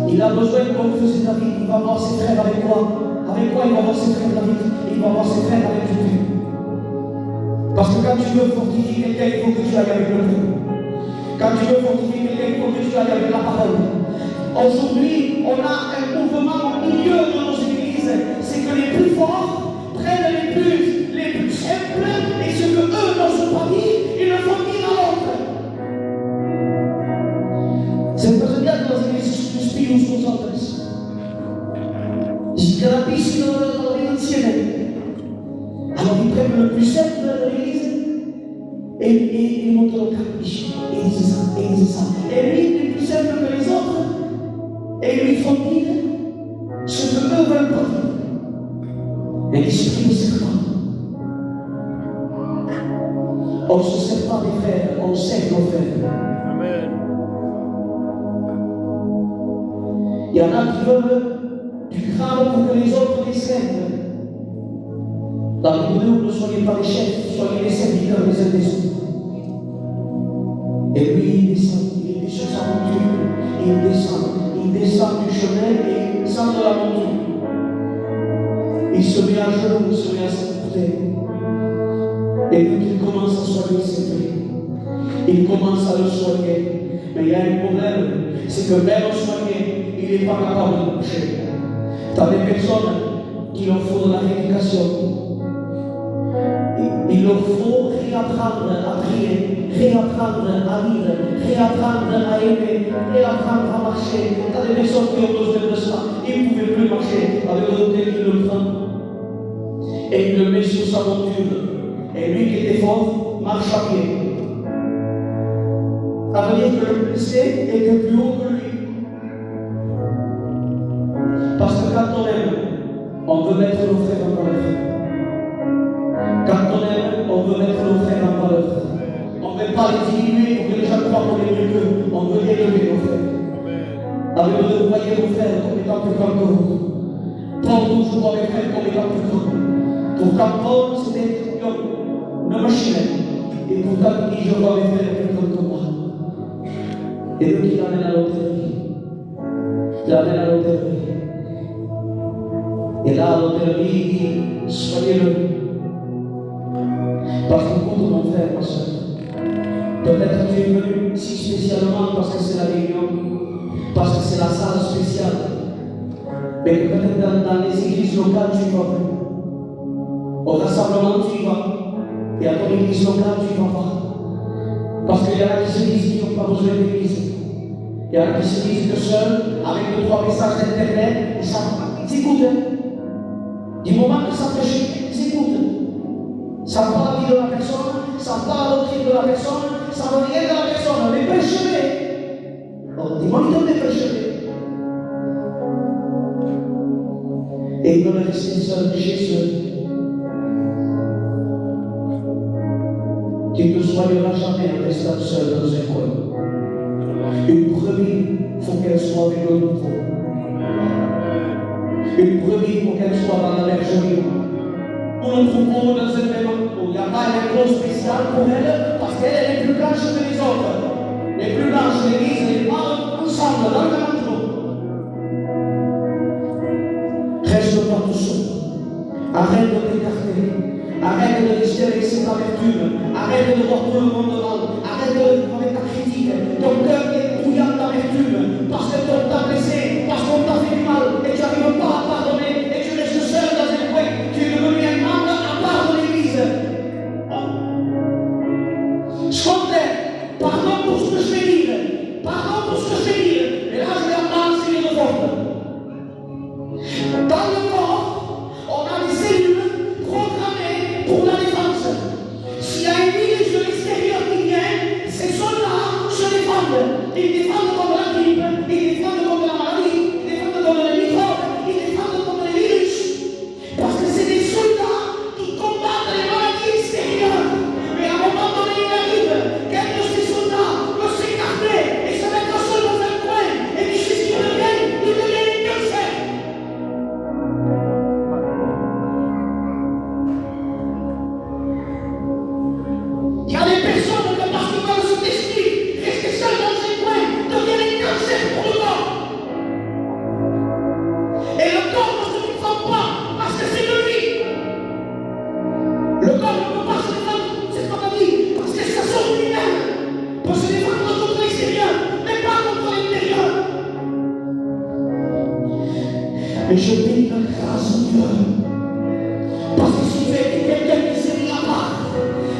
Il a besoin qu'on fasse David. Il va voir ses frères avec quoi? Avec quoi il va voir ses frères David? Il va voir ses frères avec Dieu. Parce que quand tu veux fortifier quelqu'un, il faut que tu ailles avec le peuple. Quand tu veux fortifier quelqu'un, il faut que tu ailles avec la parole. Aujourd'hui, on a un mouvement au milieu de nos églises. C'est que les plus forts prennent les plus simples et ce que eux n'osent pas dire, ils le font dire à l'autre. C'est per esempio las iglesias più spiriti sono altres. Si capiscono la vita insieme. Alors ils prennent le plus simple de l'église et ils montent le capisce. Et ils disent ça, et ils disent ça. Et lui, il est plus simple que les autres. Et ils lui font dire ce que eux veulent pas dire. Et l'esprit ne sert pas. On ne se sert pas des frères, on sert nos frères. Amen. Il y en a qui veulent du crâne pour que les autres les servent. Dans le monde, ne soyez pas les chefs, soyez les serviteurs les uns des autres. Et lui, il est sur sa monture, il descend du chemin et il descend de la monture. Il se met à genoux, il se met à s'écouter. Et donc il commence à soigner ses frères. Il commence à le soigner. Mais il y a un problème, c'est que même soigné, il n'est pas capable de marcher. Tu as des personnes qui leur font de la rééducation. Il leur faut réapprendre à prier, réapprendre à vivre, réapprendre à aimer, réapprendre à marcher. Tu as des personnes qui ont besoin de ça. Ils ne pouvaient plus marcher. Avec le côté, il le prend et il le met sur sa monture. Et lui qui était fort, marche à pied. Ça veut dire que le blessé était plus haut que lui. Parce que quand on aime, on veut mettre nos frères en valeur. Quand on aime, on veut mettre nos frères en valeur. On ne veut pas les diminuer pour que les gens croient qu'on est mieux qu'eux. On veut élever nos frères. Alors vous voyez vos frères comme étant plus grands que vous. Paul toujours voit mes frères comme étant plus grands. Pour quand Paul c'était une machine. Et pourtant il dit je vois mes frères plus grands que moi. Et donc il l'amène à l'hôtellerie. Il l'amène à l'hôtellerie. Et là, à l'hôtellerie, il dit soyez-le. Parce que contre mon frère, ma soeur, peut-être que tu es venu si spécialement parce que c'est la réunion, parce que c'est la salle spéciale. Mais peut-être dans les églises locales, tu vas plus. Au rassemblement, tu y vas. Et à ton église locale, tu ne vas pas. Parce qu'il y en a qui se disent qu'ils n'ont pas besoin d'église. Il y en a qui se disent que seuls, avec 2-3 messages d'internet, ils écoutent. Du moment que ça fait chier, ils écoutent. Ça ne parle pas la vie de la personne, ça ne parle pas l'autre de la personne, ça ne veut rien de la personne. Mais prêchez-les. Alors, dis-moi qu'ils donnent des prêchez-les. Et ils veulent rester seuls chez eux. Tu ne soigneras jamais en restant seul dans un coin. Une brebis, il faut qu'elle soit avec le nouveau. Une brebis, il faut qu'elle soit dans la bergerie. Pour le troupeau dans un même endroit. Il n'y a pas un gros spécial pour elle, parce qu'elle est plus blanche que les autres. Les plus blanches, l'église, les noirs, ensemble, dans le même endroit. Reste pas tout seul. Arrête de t'écarter. Arrête de rester avec cette amertume. Arrête de voir tout le monde mal. Arrête de vivre avec ta critique. Ton cœur est brouillant d'amertume. Parce que ton t'a blessé. Parce qu'on t'a fait du mal. Et tu n'arrives pas à pardonner. Et tu restes seul dans un coin. Tu es devenu un membre à part de l'église. Je comprends. Pardon pour ce que je vais dire. Pardon pour ce que je vais dire. Et là, je vais enseigner de forme. pour la défense. S'il y a une milice de l'extérieur qui vient, ces soldats se défendent. Ils défendent contre la grippe, ils défendent contre la maladie, ils défendent contre les microbes, ils défendent contre les virus. Parce que c'est des soldats qui combattent les maladies extérieures. Mais à un moment donné, il arrive qu'un de ces soldats peut s'écarter et se mettre seul dans un coin. Et puis c'est ce qu'il devient, il devient une cancer. Il y a des personnes que parce qu'ils veulent se tester, rester seuls dans un coin, deviennent un cancer pour le corps. Et le corps ne se défend pas parce que c'est de lui. Le corps ne peut pas se défendre cette maladie parce que ça sort de lui-même. Pour se défendre contre l'extérieur, mais pas contre l'intérieur. Et je bénis la grâce de Dieu. Parce que si tu es quelqu'un qui s'est mis à part,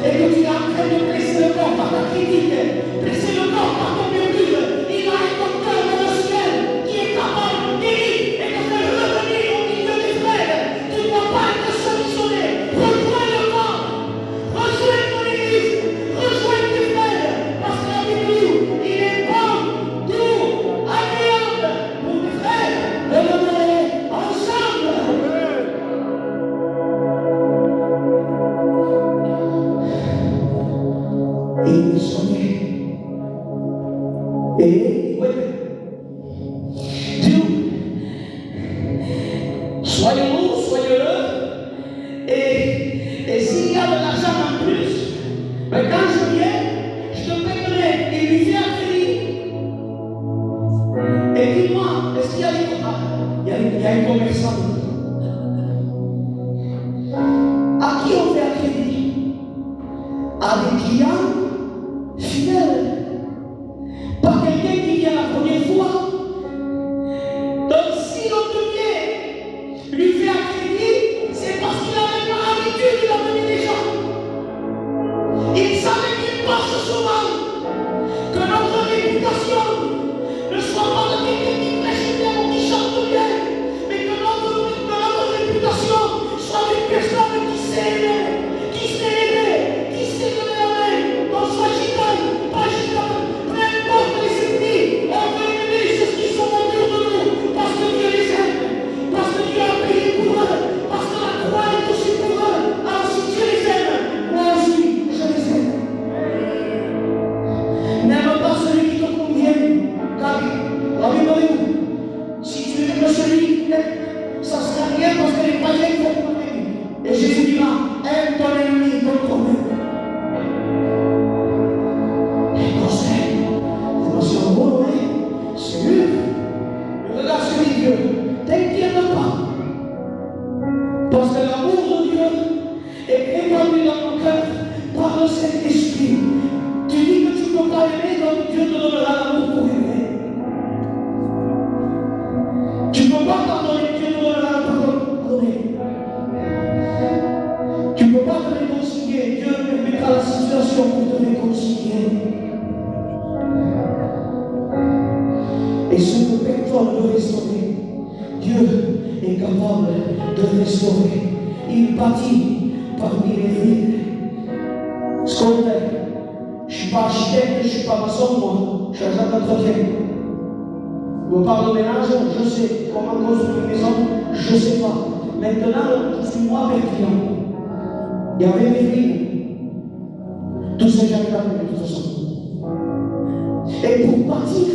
et que tu es en train de blesser le corps par ta critique, blesser le corps par ton murmure, il a un docteur dans le ciel qui est capable de guérir et de faire revenir au milieu des frères. Tu ne dois pas être seul isolé. Rejoins le corps, rejoins ton église, rejoins tes frères, parce que la Bible dit, il est bon, doux, agréable pour tes frères de demeurer ensemble. Et il est sonné. Et oui. Dieu, soyons-nous, soyons-le. Et s'il y a de l'argent en plus, ben quand je viens, je te paierai et lui fais un crédit. Et dis-moi, est-ce qu'il y a des il y a un commerçant. À qui on fait un crédit? À des clients fidèles. Pas quelqu'un qui vient la première fois. Donc si l'autre vient lui fait un crédit, c'est parce qu'il n'avait pas l'habitude de venir des gens. Il savait qu'il passe souvent. Que notre réputation ne soit pas de quelqu'un qui prêche bien ou qui chante bien, mais que notre réputation soit d'une personne qui sait aimer, qui sait aider, qui sait donner la main, qu'on soit gitane, pas gitane, peu importe les ethnies, on veut aimer ceux qui sont autour de nous, parce que Dieu les aime, parce que Dieu a payé pour eux, parce que la croix est aussi pour eux. Alors si Dieu les aime, moi aussi, je les aime. N'aime pas celui qui te convient, car la Bible dit, si tu aimes celui, ça ne sera rien parce que les païens vont convaincre. Et Jésus dira, aime ton ennemi comme toi-même. Et conseil, c'est un bon, c'est lui. Mais regarde celui de Dieu, t'inquiète pas. Parce que l'amour de Dieu est répandu dans ton cœur par le Saint-Esprit. Tu dis que tu ne peux pas aimer, donc Dieu te donnera l'amour pour aimer. Tu ne peux pas pardonner, Dieu te donnera l'amour pour pardonner. Tu ne peux pas te réconcilier, Dieu permettra la situation pour te réconcilier. Et ce que personne veut restaurer, Dieu est capable de restaurer. Il bâtit parmi les ruines. Ce qu'on fait, je ne suis pas architecte, je ne suis pas maçon, moi, je suis agent d'entretien. Je me parle de ménage, je sais. Comment construire une maison, je ne sais pas. Maintenant, suis-moi pertinent. Il y avait des ruines. Tout ça, j'arrive à de toute façon. Et pour bâtir,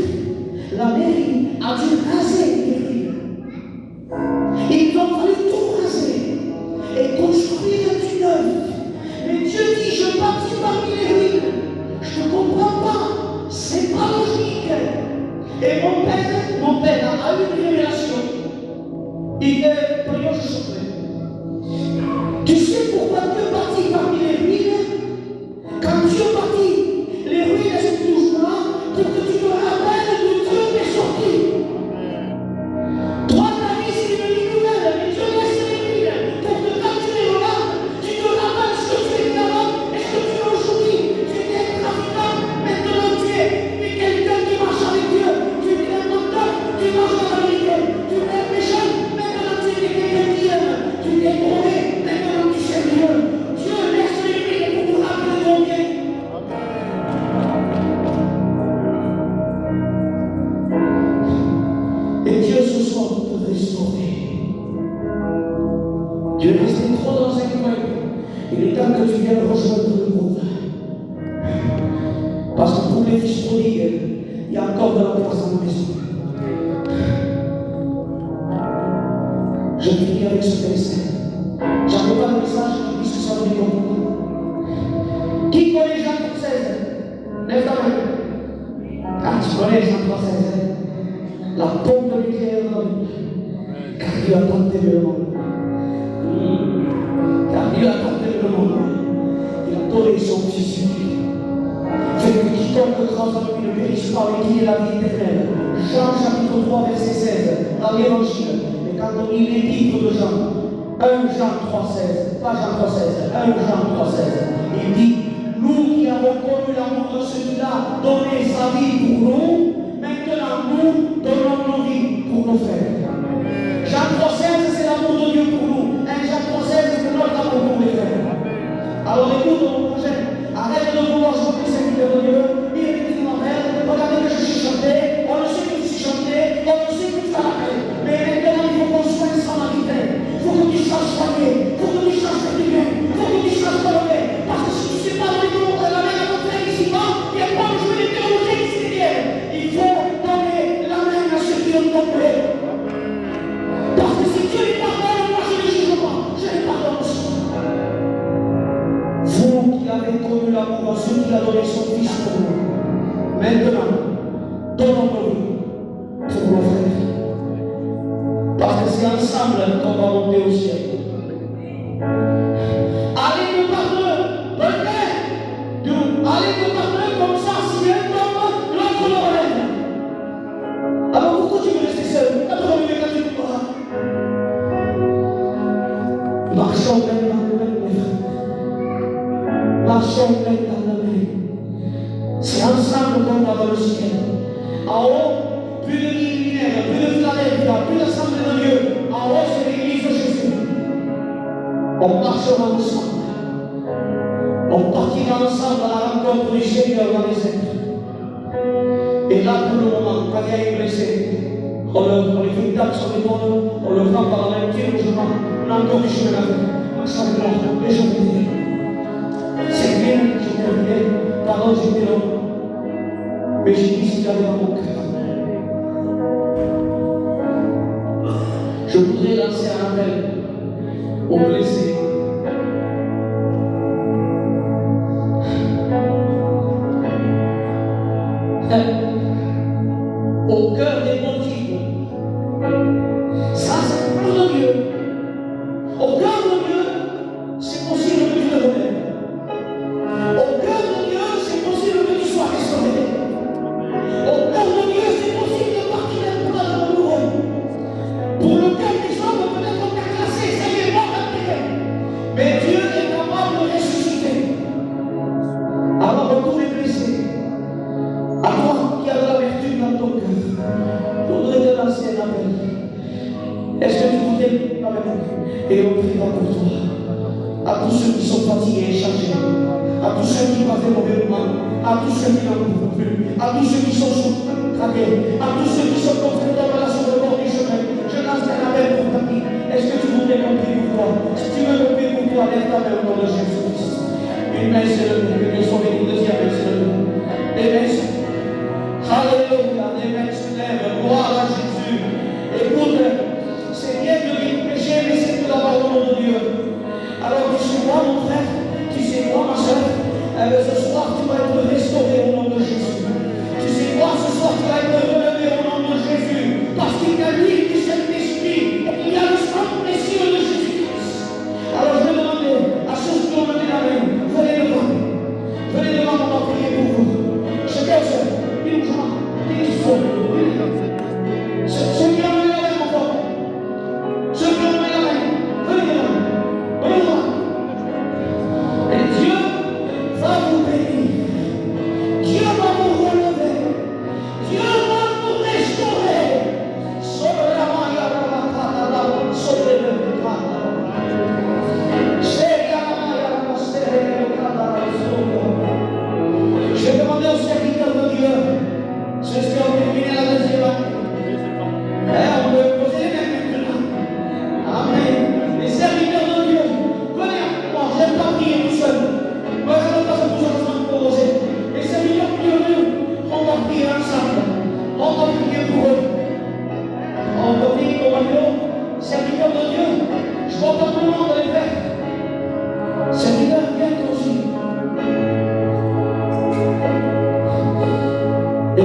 la mairie a dû raser les ruines. Ils ont fallu tout raser et construire du neuf. Mais Dieu dit, je bâtis parmi les ruines. Je ne comprends pas. C'est pas logique. Et mon père a eu une révélation. Il est prieur secret. Tu sais pourquoi Dieu bâtit parmi les ruines? Quand Dieu bâtit, les ruines sont toujours là pour que tu te rappelles d'où Dieu t'est sorti. Toi, ta vie, c'est une vie nouvelle, mais Dieu tant que tu viens rejoindre le groupe. Parce que pour les fils prodigues, il y a encore de la place dans la maison. Je finis avec ce verset. J'avais pas de message qui dit ce que ça veut dire pour moi. Qui connaît Jean 3,16? Lève ta main. Ah, tu connais Jean 3,16. La pompe de l'éclair dans le monde. Car Dieu a tant aimé le monde. Car Dieu a tant aimé le monde. Il a donné son fils unique. Fait que quiconque croit en lui ne périsse pas, mais qu'il ait la vie éternelle. Jean chapitre 3, verset 16, dans l'évangile. Et quand on lit l'épître de Jean, 1 Jean 3,16, pas Jean 3,16, 1 Jean 3,16, il dit: nous qui avons connu l'amour de celui-là, donné sa vie pour nous, maintenant nous donnons nos vies pour nos frères. Jean 3,16, c'est l'amour de Dieu pour nous. 1 Jean 3,16, c'est notre amour pour les frères. Alors écoute mon projet, arrête de vouloir jouer les serviteurs de Dieu, il est dit ma mère, regardez que je suis chanté, on ne sait que je suis chanté, on ne sait que tu as la paix. Mais maintenant il faut qu'on soigne sans la vie. Il faut que tu saches soigner, il faut que tu saches faire du bien, il faut que tu saches relever. Parce que si tu ne sais pas donner la main à ton frère ici-bas, il n'y a pas de jouer les théologies extérieures. Il faut donner la main à ceux qui ont tombé. Parce que si Dieu les pardonne, moi je ne juge pas, je les pardonne aussi. Vous qui avez connu l'amour en celui qui a donné son fils pour nous, maintenant, donnons-nous pour nos frères. Parce que c'est ensemble qu'on va monter au ciel. Allez nous pardonner, allez nous pardonner comme ça, si un tombe, l'autre le relève. Alors pourquoi tu veux rester seul? Quand tu reviens, quand tu te crois. Marchons maintenant, marchons maintenant dans la vie. C'est ensemble qu'on va dans le ciel. En haut, plus de millénaires, plus de Philadelphia, plus d'assemblée de Dieu. En haut, c'est l'église de Jésus. On marchera ensemble. On partira ensemble à la rencontre du Seigneur dans les airs. Et là, pour le moment, quand il y a une blessée, on les fait taper sur l'épaule, on le prend par la main, tire le chemin. On a encore du chemin à faire. Simplement, les gens viennent. C'est bien, j'ai terminé. Pardon, j'étais long. Mais j'ai dit ce qu'il y avait dans mon cœur. Je voudrais lancer un appel aux blessés. Au cœur des motifs. Ça, c'est pour de Dieu. Au cœur de Dieu, c'est possible que tu te relèves. Au cœur de Dieu, c'est possible que tu sois restauré. Au cœur de Dieu, c'est possible de partir d'un plan de nouveau. Pour le cœur des hommes, peut-être on t'a classé, ça y est, mort à terre. Mais Dieu est capable de ressusciter. Alors, pour les blessés, à toi qui as de la vertu dans ton cœur, je voudrais te lancer un appel. Est-ce que tu voudrais avec nous? Et on priera pour toi. À tous ceux qui sont fatigués et chargés, à tous ceux qui passent des mauvais moments, à tous ceux qui n'en peuvent plus, à tous ceux qui sont sous-traqués, à tous ceux qui sont contraints dans sur le bord du chemin. Je lance un appel pour ta vie. Est-ce que tu voudrais qu'on prie pour toi? Si tu veux qu'on prie pour toi, lève ta main au nom de Jésus-Christ. Une main, c'est le nom. Que Dieu soit béni. Deuxième main, c'est le nom. Des mains, alléluia, des mains se lèvent. Gloire à Jésus. Écoute, c'est bien de pécher, mais c'est tout d'abord au nom de Dieu. Alors, tu sais quoi, mon frère? Tu sais quoi, ma soeur? Ce soir, tu vas être restauré au nom de Jésus. Tu sais quoi, ce soir, tu vas être relevé au nom de Jésus. Parce qu'il y a l'huile du Saint-Esprit. Il y a le sang précieux de Jésus-Christ. Alors, je vais demander à ceux qui ont levé la main, venez devant. Venez devant, on va prier pour vous. Chacun, seul. Une joie, une seule. Ceux qui ont levé la main, mon frère. Ceux qui ont levé la main, venez devant. Venez devant. Et Dieu va vous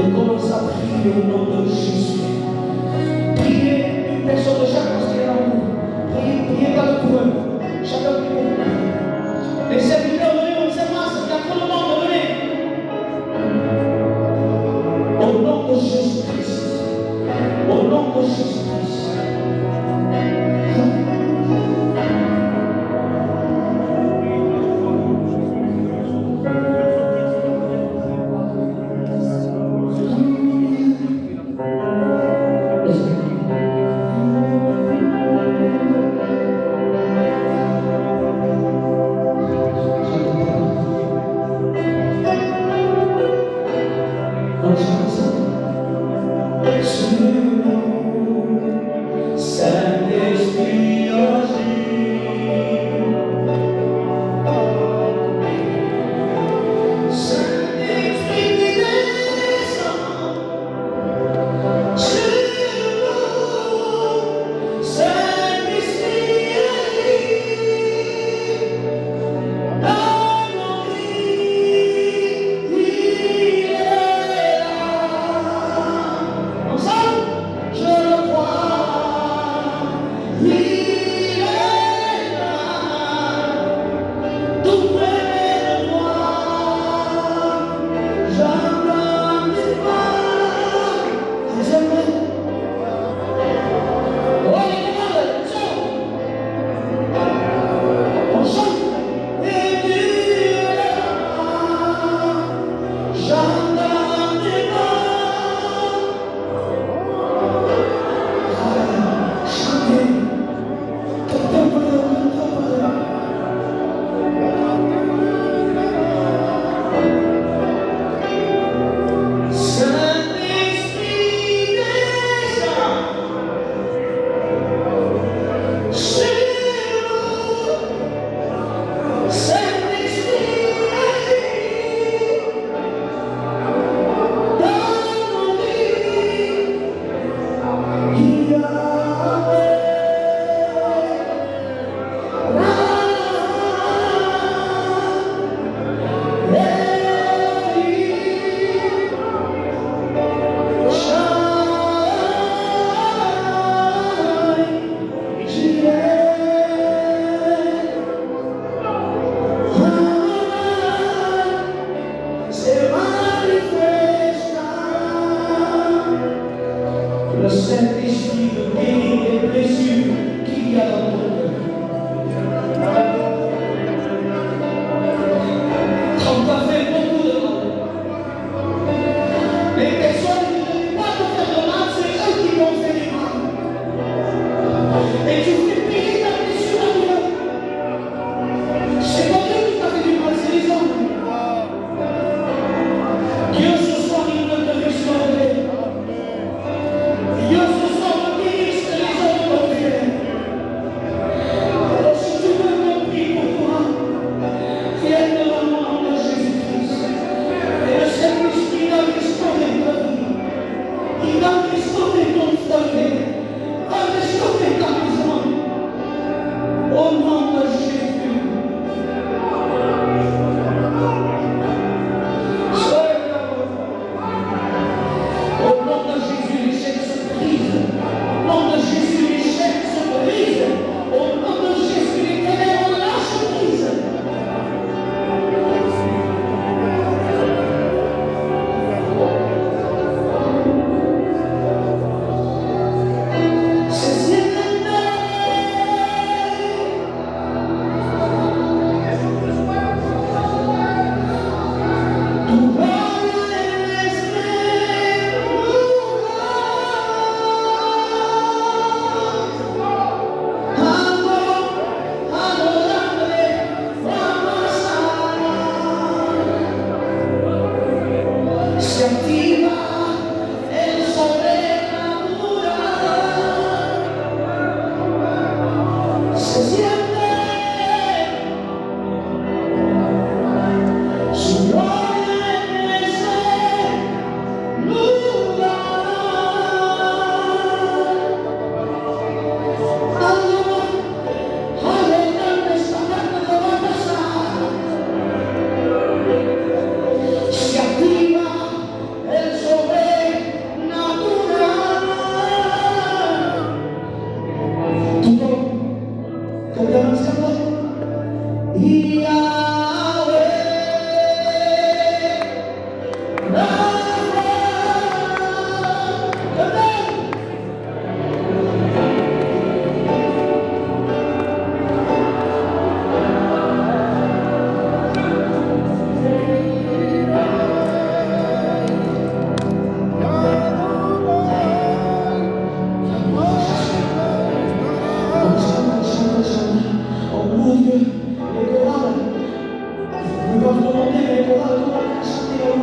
Donc commence à prier au nom de Jésus. Priez une personne de chaque côté de l'amour. Priez pas pour eux. Chacun prie pour eux. Les serviteurs venez, on ne sait pas, il y a trop de monde, venez. Au nom de Jésus-Christ. Au nom de Jésus-Christ.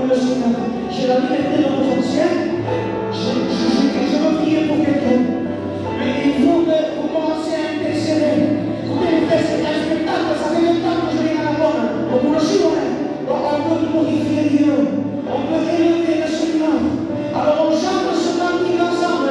le Seigneur. J'ai la liberté dans mon ancienne. Je veux prier pour quelqu'un. Mais il faut que vous commencez à intercéder. Vous devez faire cet spectacle. Ça fait longtemps que je viens à la bonne. Donc on le suit, on peut glorifier Dieu. On peut élever le Seigneur. Alors on chante ce cantique ensemble.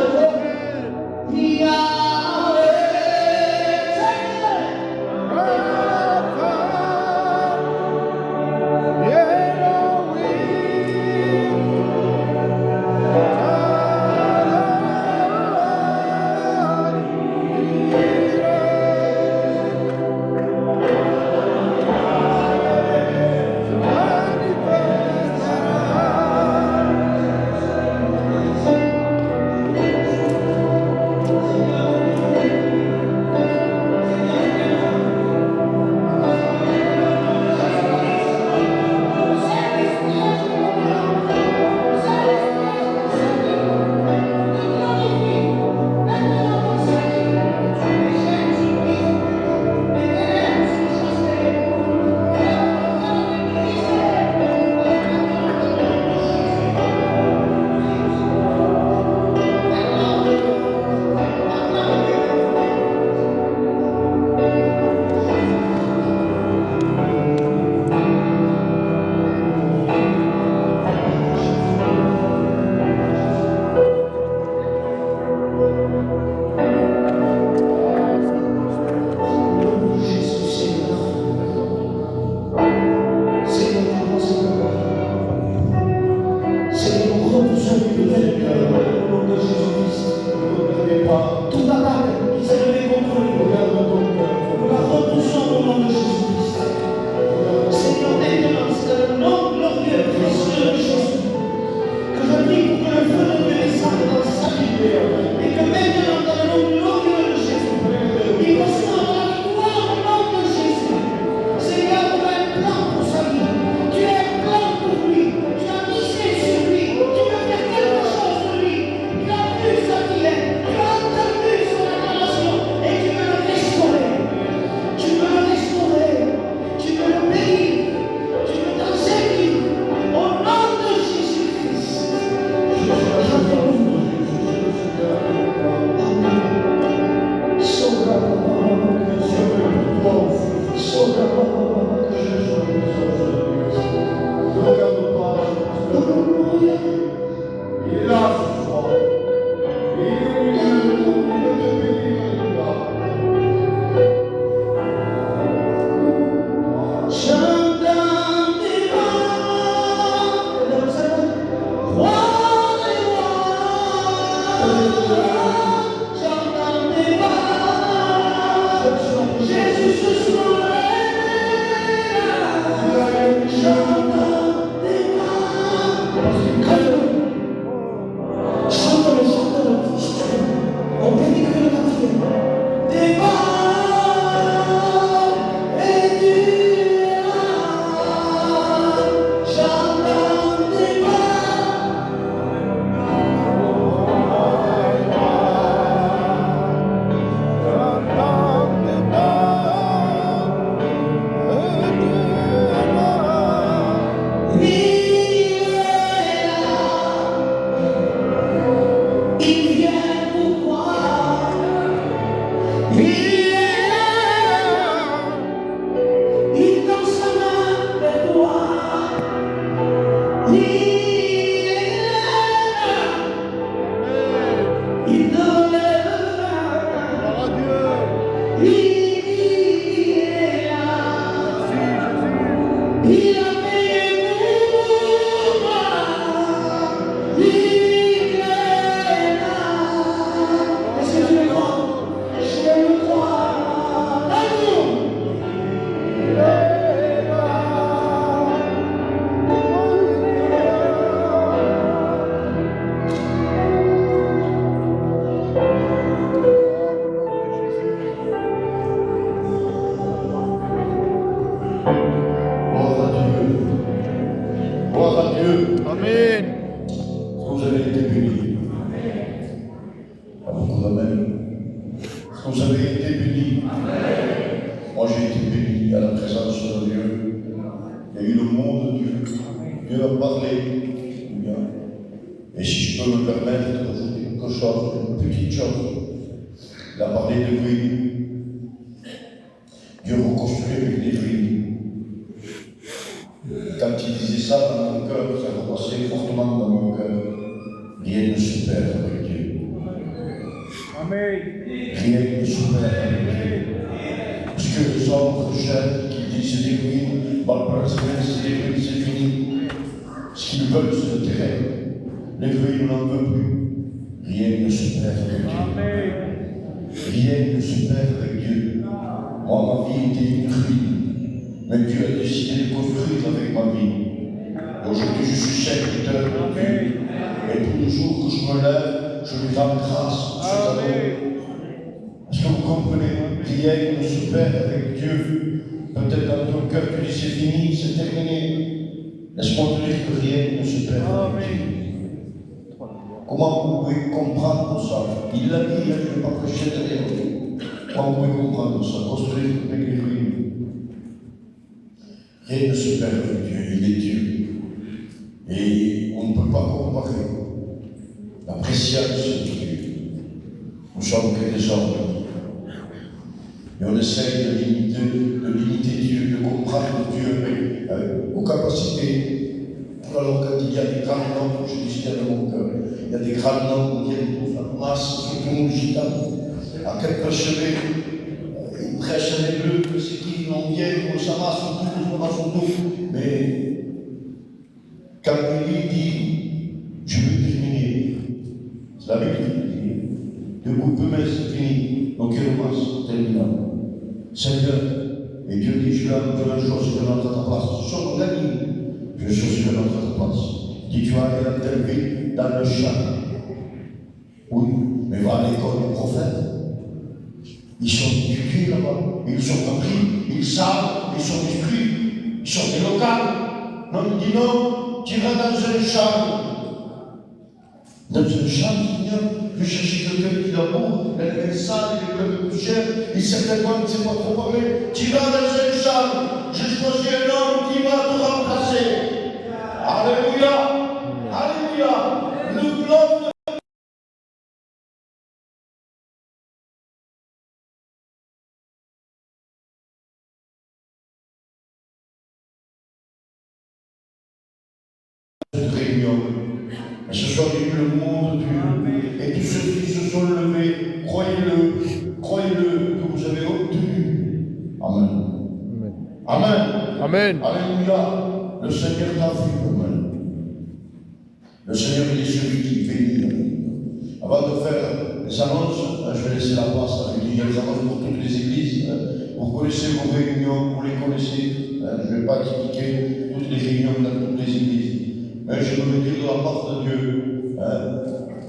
Moi j'ai été béni à la présence de Dieu. Il y a eu le monde de Dieu. Dieu a parlé. Alléluia. Et si je peux me permettre d'ajouter quelque chose, une petite chose, il a parlé de ruines. Dieu reconstruit avec des ruines. Quand il disait ça dans mon cœur, ça repassait fortement dans mon cœur. Rien ne se perd avec Dieu. Amen. Rien ne se perd avec Dieu. Parce que les hommes rejettent, qui disent c'est des ruines, Val-Parasemaine, c'est des ruines, c'est fini. Ce qu'ils veulent, c'est le terrain. Les ruines, on n'en veut plus. Rien ne se perd avec Dieu. Rien ne se perd avec Dieu. Moi, ma vie était une ruine. Mais Dieu a décidé de construire avec ma vie. Aujourd'hui, je suis serviteur de Dieu. Et tous les jours que je me lève, je lui rends grâce pour cet amour. Est-ce que vous comprenez? Rien ne se perd avec Dieu. Peut-être dans ton cœur, tu dis c'est fini, c'est terminé. Laisse-moi te dire que rien ne se perd avec Dieu. Comment vous pouvez comprendre ça? Il l'a dit, je ne vais pas prêcher derrière vous. Comment vous pouvez comprendre ça? Construire avec les ruines. Rien ne se perd avec Dieu, il est Dieu. Et on ne peut pas comparer la préscience de Dieu. Nous sommes que des hommes. Et on essaye de limiter Dieu, de comprendre Dieu avec nos capacités. Alors quand il y a des grands noms, je dis qu'il y a dans mon cœur, il y a des grands noms qui viennent pour la masse, surtout nous gitans. À quelques cheveux, ils prêchent les bleus, que c'est qui, on vient, on s'amasse, on tout. Mais quand il dit, je veux terminer, c'est la Bible qui dit, de coupe mais c'est fini, donc il remasse, terminant. Seigneur, et Dieu dit, je vais une chose, je vais entrer à ta place. Ce sont mon ami, je suis je vais entrer à ta place. Dis, tu vas aller dans telle ville, dans le champ. Oui, mais va à l'école des prophètes. Ils sont éduqués là-bas, ils sont compris, ils savent, ils sont instruits, ils sont éloquents. Non, il dit non, tu vas dans un champ. Dans un champ, Seigneur, je cherche quelqu'un qui l'amour, elle est sale, il est plein de poussière, et certainement ne sait pas trop parler. Tu vas dans un champ, je choisis un homme qui va te remplacer. Alléluia, Alléluia, le globe. Réunion. Et ce soir, il y a eu le monde de Dieu. Et tous ceux qui se sont levés, croyez-le, que vous avez obtenu. Amen. Amen. Amen. Alléluia. Le Seigneur t'a vu. Amen. Le Seigneur, il est celui qui bénit. Avant de faire les annonces, je vais laisser la place à lui. Il y a des annonces pour toutes les églises. Vous connaissez vos réunions, vous les connaissez. Je ne vais pas expliquer toutes les réunions dans toutes les églises. Mais je veux dire de la part de Dieu,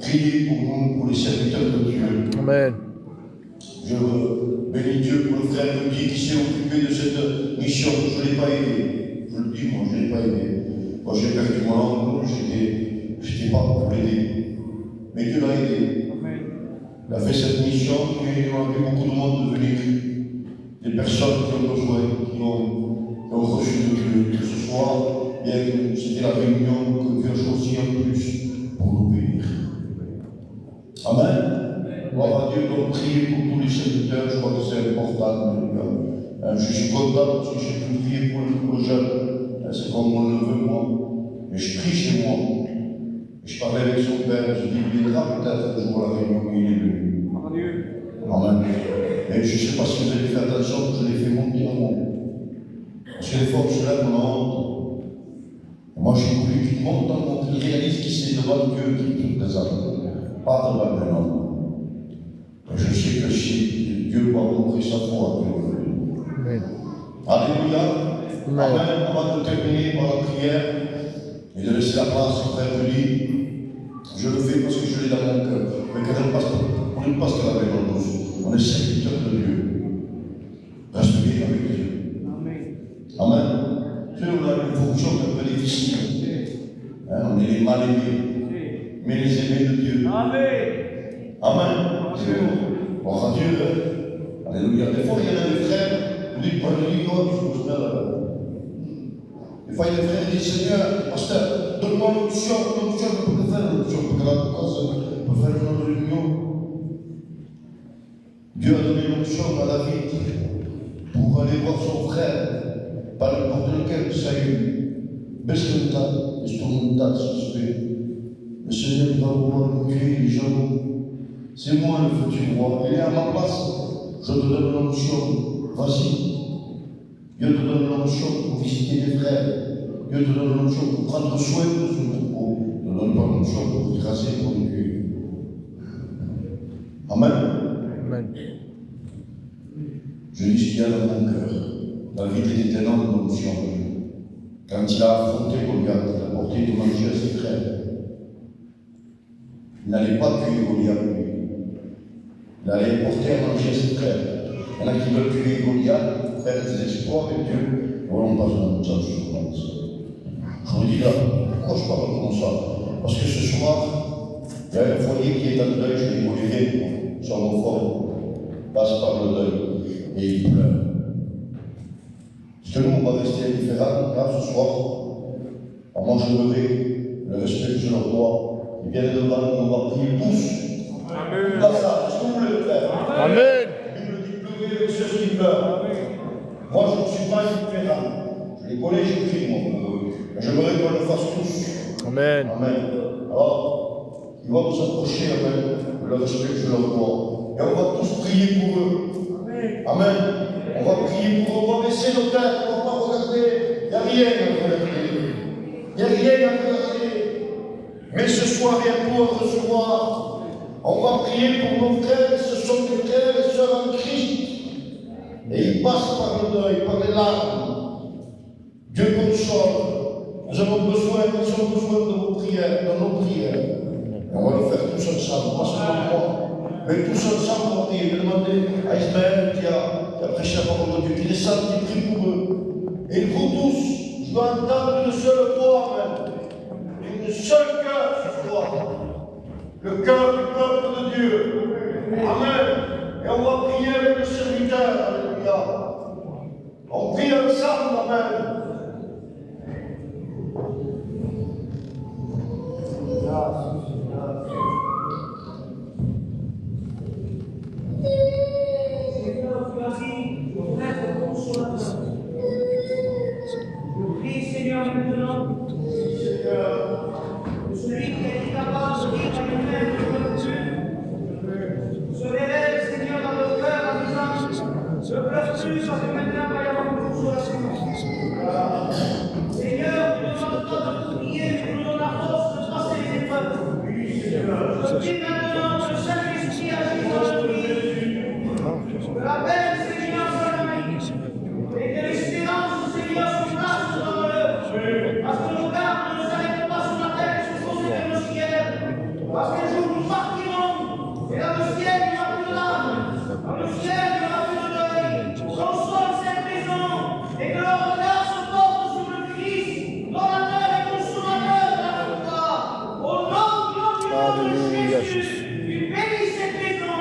priez pour nous, pour les serviteurs de Dieu. Amen. Je bénis Dieu pour le frère Rudy qui s'est occupé de cette mission. Je ne l'ai pas aidé. Je le dis, moi, je ne l'ai pas aidé. Moi, j'ai perdu mon oncle, je n'étais pas pour l'aider. Mais Dieu l'a aidé. Il a fait cette mission et il y a eu beaucoup de monde de venir. Des personnes qui ont besoin, qui ont reçu de Dieu. Que ce soit, c'était la réunion que Dieu a choisi en plus pour nous bénir. Amen. Gloire à Dieu, donc priez pour tous les serviteurs, je crois que c'est important. Je suis content parce que j'ai pu prier pour le jeune. C'est comme on le veut, moi. Mais je prie chez moi. Je parlais avec son père, je dis, il viendra peut-être un jour à la réunion, il est venu. Amen. Mais je ne sais pas si vous avez fait attention, que je l'ai fait monter en haut. Parce que les forces là, on honte. Moi, j'ai voulu qu'il monte dans mon qu'il réalise qu'il c'est devant Dieu qui te présente. Pas devant un homme. Je sais que si Dieu va montrer sa foi, Amen. Alléluia. Amen. Amen. Avant de terminer par la prière et de laisser la place au frère Rudy, je le fais parce que je l'ai dans mon cœur. Mais quand on ne passe pas la main dans on est serviteur de Dieu. Reste bien avec Dieu. Amen. Tu sais, on a une fonction un peu difficile. On est les mal-aimés, mais les aimés de Dieu. Amen. Amen. Gloire à Dieu. Alléluia. Des fois, il y en a des frères, vous dites, pas de l'ego, je vous mets là. Des fois, il y a des frères qui disent Seigneur, pasteur, donne-moi l'onction, je peux faire l'onction, pour que la cause peut faire une réunion. Dieu a donné l'onction à David pour aller voir son frère, pas n'importe lequel, Saül. Besquenta, Estormunta, le Seigneur va pouvoir conduire les gens. C'est moi le futur roi. Il est à ma place. Je te donne l'onction. Vas-y. Dieu te donne l'onction pour visiter tes frères. Dieu te donne l'onction pour prendre soin de son troupeau. Il ne te donne pas l'onction pour tracer ton Dieu. Amen. Amen. Je dis ce qu'il y a dans mon cœur. David était un homme d'onction. Quand il a affronté Goliath, il a porté de manger à ses frères. Il n'allait pas tuer Goliath, lui. Il allait porter à manger à ses frères. Il y en a qui veulent tuer Goliath, faire des exploits avec Dieu. Voilà, on passe dans ça, je pense. Je vous dis là, pourquoi je parle comme ça? Parce que ce soir, il y a un foyer qui est en deuil, je dis Olivier, sur mon fort, passe par le deuil et il pleure. Parce que nous, on va rester indifférents là ce soir. Alors moi, je me vais, le respect que je leur dois. Et bien devant nous, on va prier tous. Amen. Dans ça, est-ce que vous voulez le faire? Amen. La Bible dit pleurer avec ceux qui pleurent. Moi, je ne suis pas indifférent. Je les connais, j'ai pris moi pour eux. Mais j'aimerais qu'on le fasse tous. Amen. Amen. Alors, ils vont nous approcher, amen, le respect que je leur dois. Et on va tous prier pour eux. Amen. On va prier pour eux, on va baisser nos têtes, on ne va pas regarder. Il n'y a rien à regarder. Il n'y a rien à regarder. Mais ce soir, il y a tout à recevoir. On va prier pour nos frères, ce sont des frères et sœurs en Christ. Et ils passent par le deuil, par les larmes. Dieu console. Nous avons besoin de vos prières, de nos prières. Et on va le faire tous ensemble, pas seulement moi. Mais tous ensemble, on va prier. Je vais demander à Ismaël qui a prêché la parole de Dieu, qui descend, qui prie pour eux. Et vous tous, je dois entendre une seule voix, même. Une seule cœur ce soir. Le cœur du peuple de Dieu. Amen. Et on va prier avec le serviteur. Alléluia. On prie ensemble, amen. Seigneur, tu as dit, pour être consolateur. Je prie, Seigneur, maintenant, celui qui est capable de dire à lui-même que Dieu se révèle, Seigneur, dans le cœur en disant, ne pleure plus, parce que maintenant, il va y avoir une consolation. Seigneur, tu ne demandes pas de prier, tu nous donnes la force de passer les épreuves. Je prie maintenant que le Saint-Esprit agisse dans notre vie. Que la paix du Seigneur soit la main. Et que l'espérance du Seigneur se place dans eux. Parce que nos gardes ne s'arrêtent pas sur la terre, ils se posent vers le ciel. Parce qu'un jour nous partirons. Et dans le ciel, il n'y aura plus de larmes. Dans le ciel, il n'y aura plus de deuil. Console cette maison. Et que leur regard se porte sur le Christ, donateur et consommateur de la foi. Au nom de Jésus, tu bénis cette maison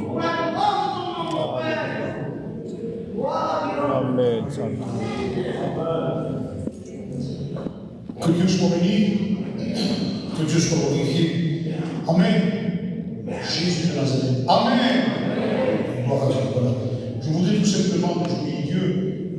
pour la gloire de ton nom, mon Père. Gloire à Dieu. Amen. Que Dieu soit béni, que Dieu soit glorifié. Amen. Jésus de Nazareth. Amen. Gloire à Dieu. Voilà. Je voudrais tout simplement aujourd'hui Dieu.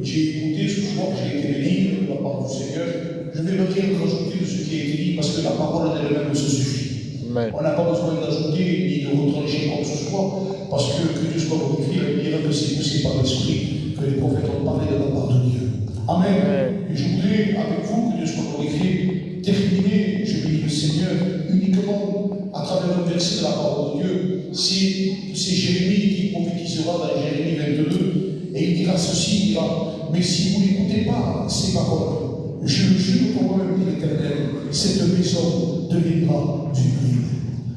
J'ai écouté ce soir, j'ai été béni de la part du Seigneur. Je vais me rien rajouter de ce qui a été dit parce que la parole d'elle-même se suffit. Amen. On n'a pas besoin d'ajouter ni de retrancher quoi que ce soit parce que Dieu soit glorifié. Il dira que c'est poussé par l'Esprit que les prophètes ont parlé de la part de Dieu. Amen. Et je voudrais, avec vous, que Dieu soit glorifié, terminer, je bénis le Seigneur, uniquement à travers le verset de la parole de Dieu. C'est Jérémie qui prophétisera dans Jérémie 22, et il dira ceci, il dira, mais si vous n'écoutez pas ces paroles, je le jure pour moi-même, dit l'Éternel, cette maison deviendra une ruine.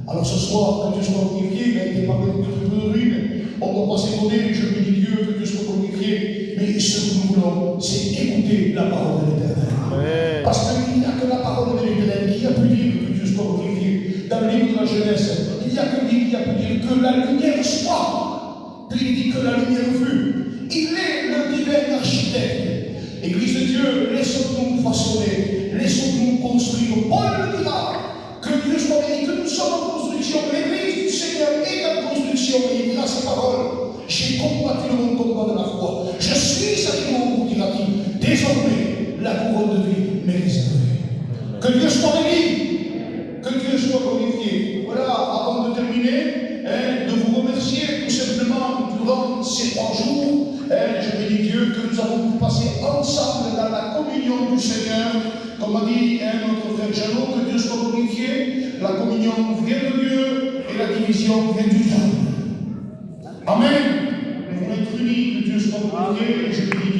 Alors ce soir, que Dieu soit glorifié, il a été parlé de ruine. On ne va pas s'étonner, je bénis Dieu, que Dieu soit glorifié. Mais ce que nous voulons, c'est écouter la parole de l'Éternel. Parce qu'il n'y a que la parole de l'Éternel qui a pu dire que Dieu soit glorifié. Dans le livre de la Genèse, il n'y a que lui qui a pu dire que la lumière soit. Puis il dit que la lumière fut. Il est le divin architecte. Église de Dieu, laissons-nous façonner Que Dieu soit béni. Que Dieu soit glorifié. Voilà, avant de terminer, de vous remercier tout simplement durant ces 3 jours. Je bénis Dieu que nous avons pu passer ensemble dans la communion du Seigneur. Comme a dit notre frère Jeannot, que Dieu soit glorifié. La communion vient de Dieu et la division vient du diable. Amen. Nous voulons être unis, que Dieu soit glorifié. Et je bénis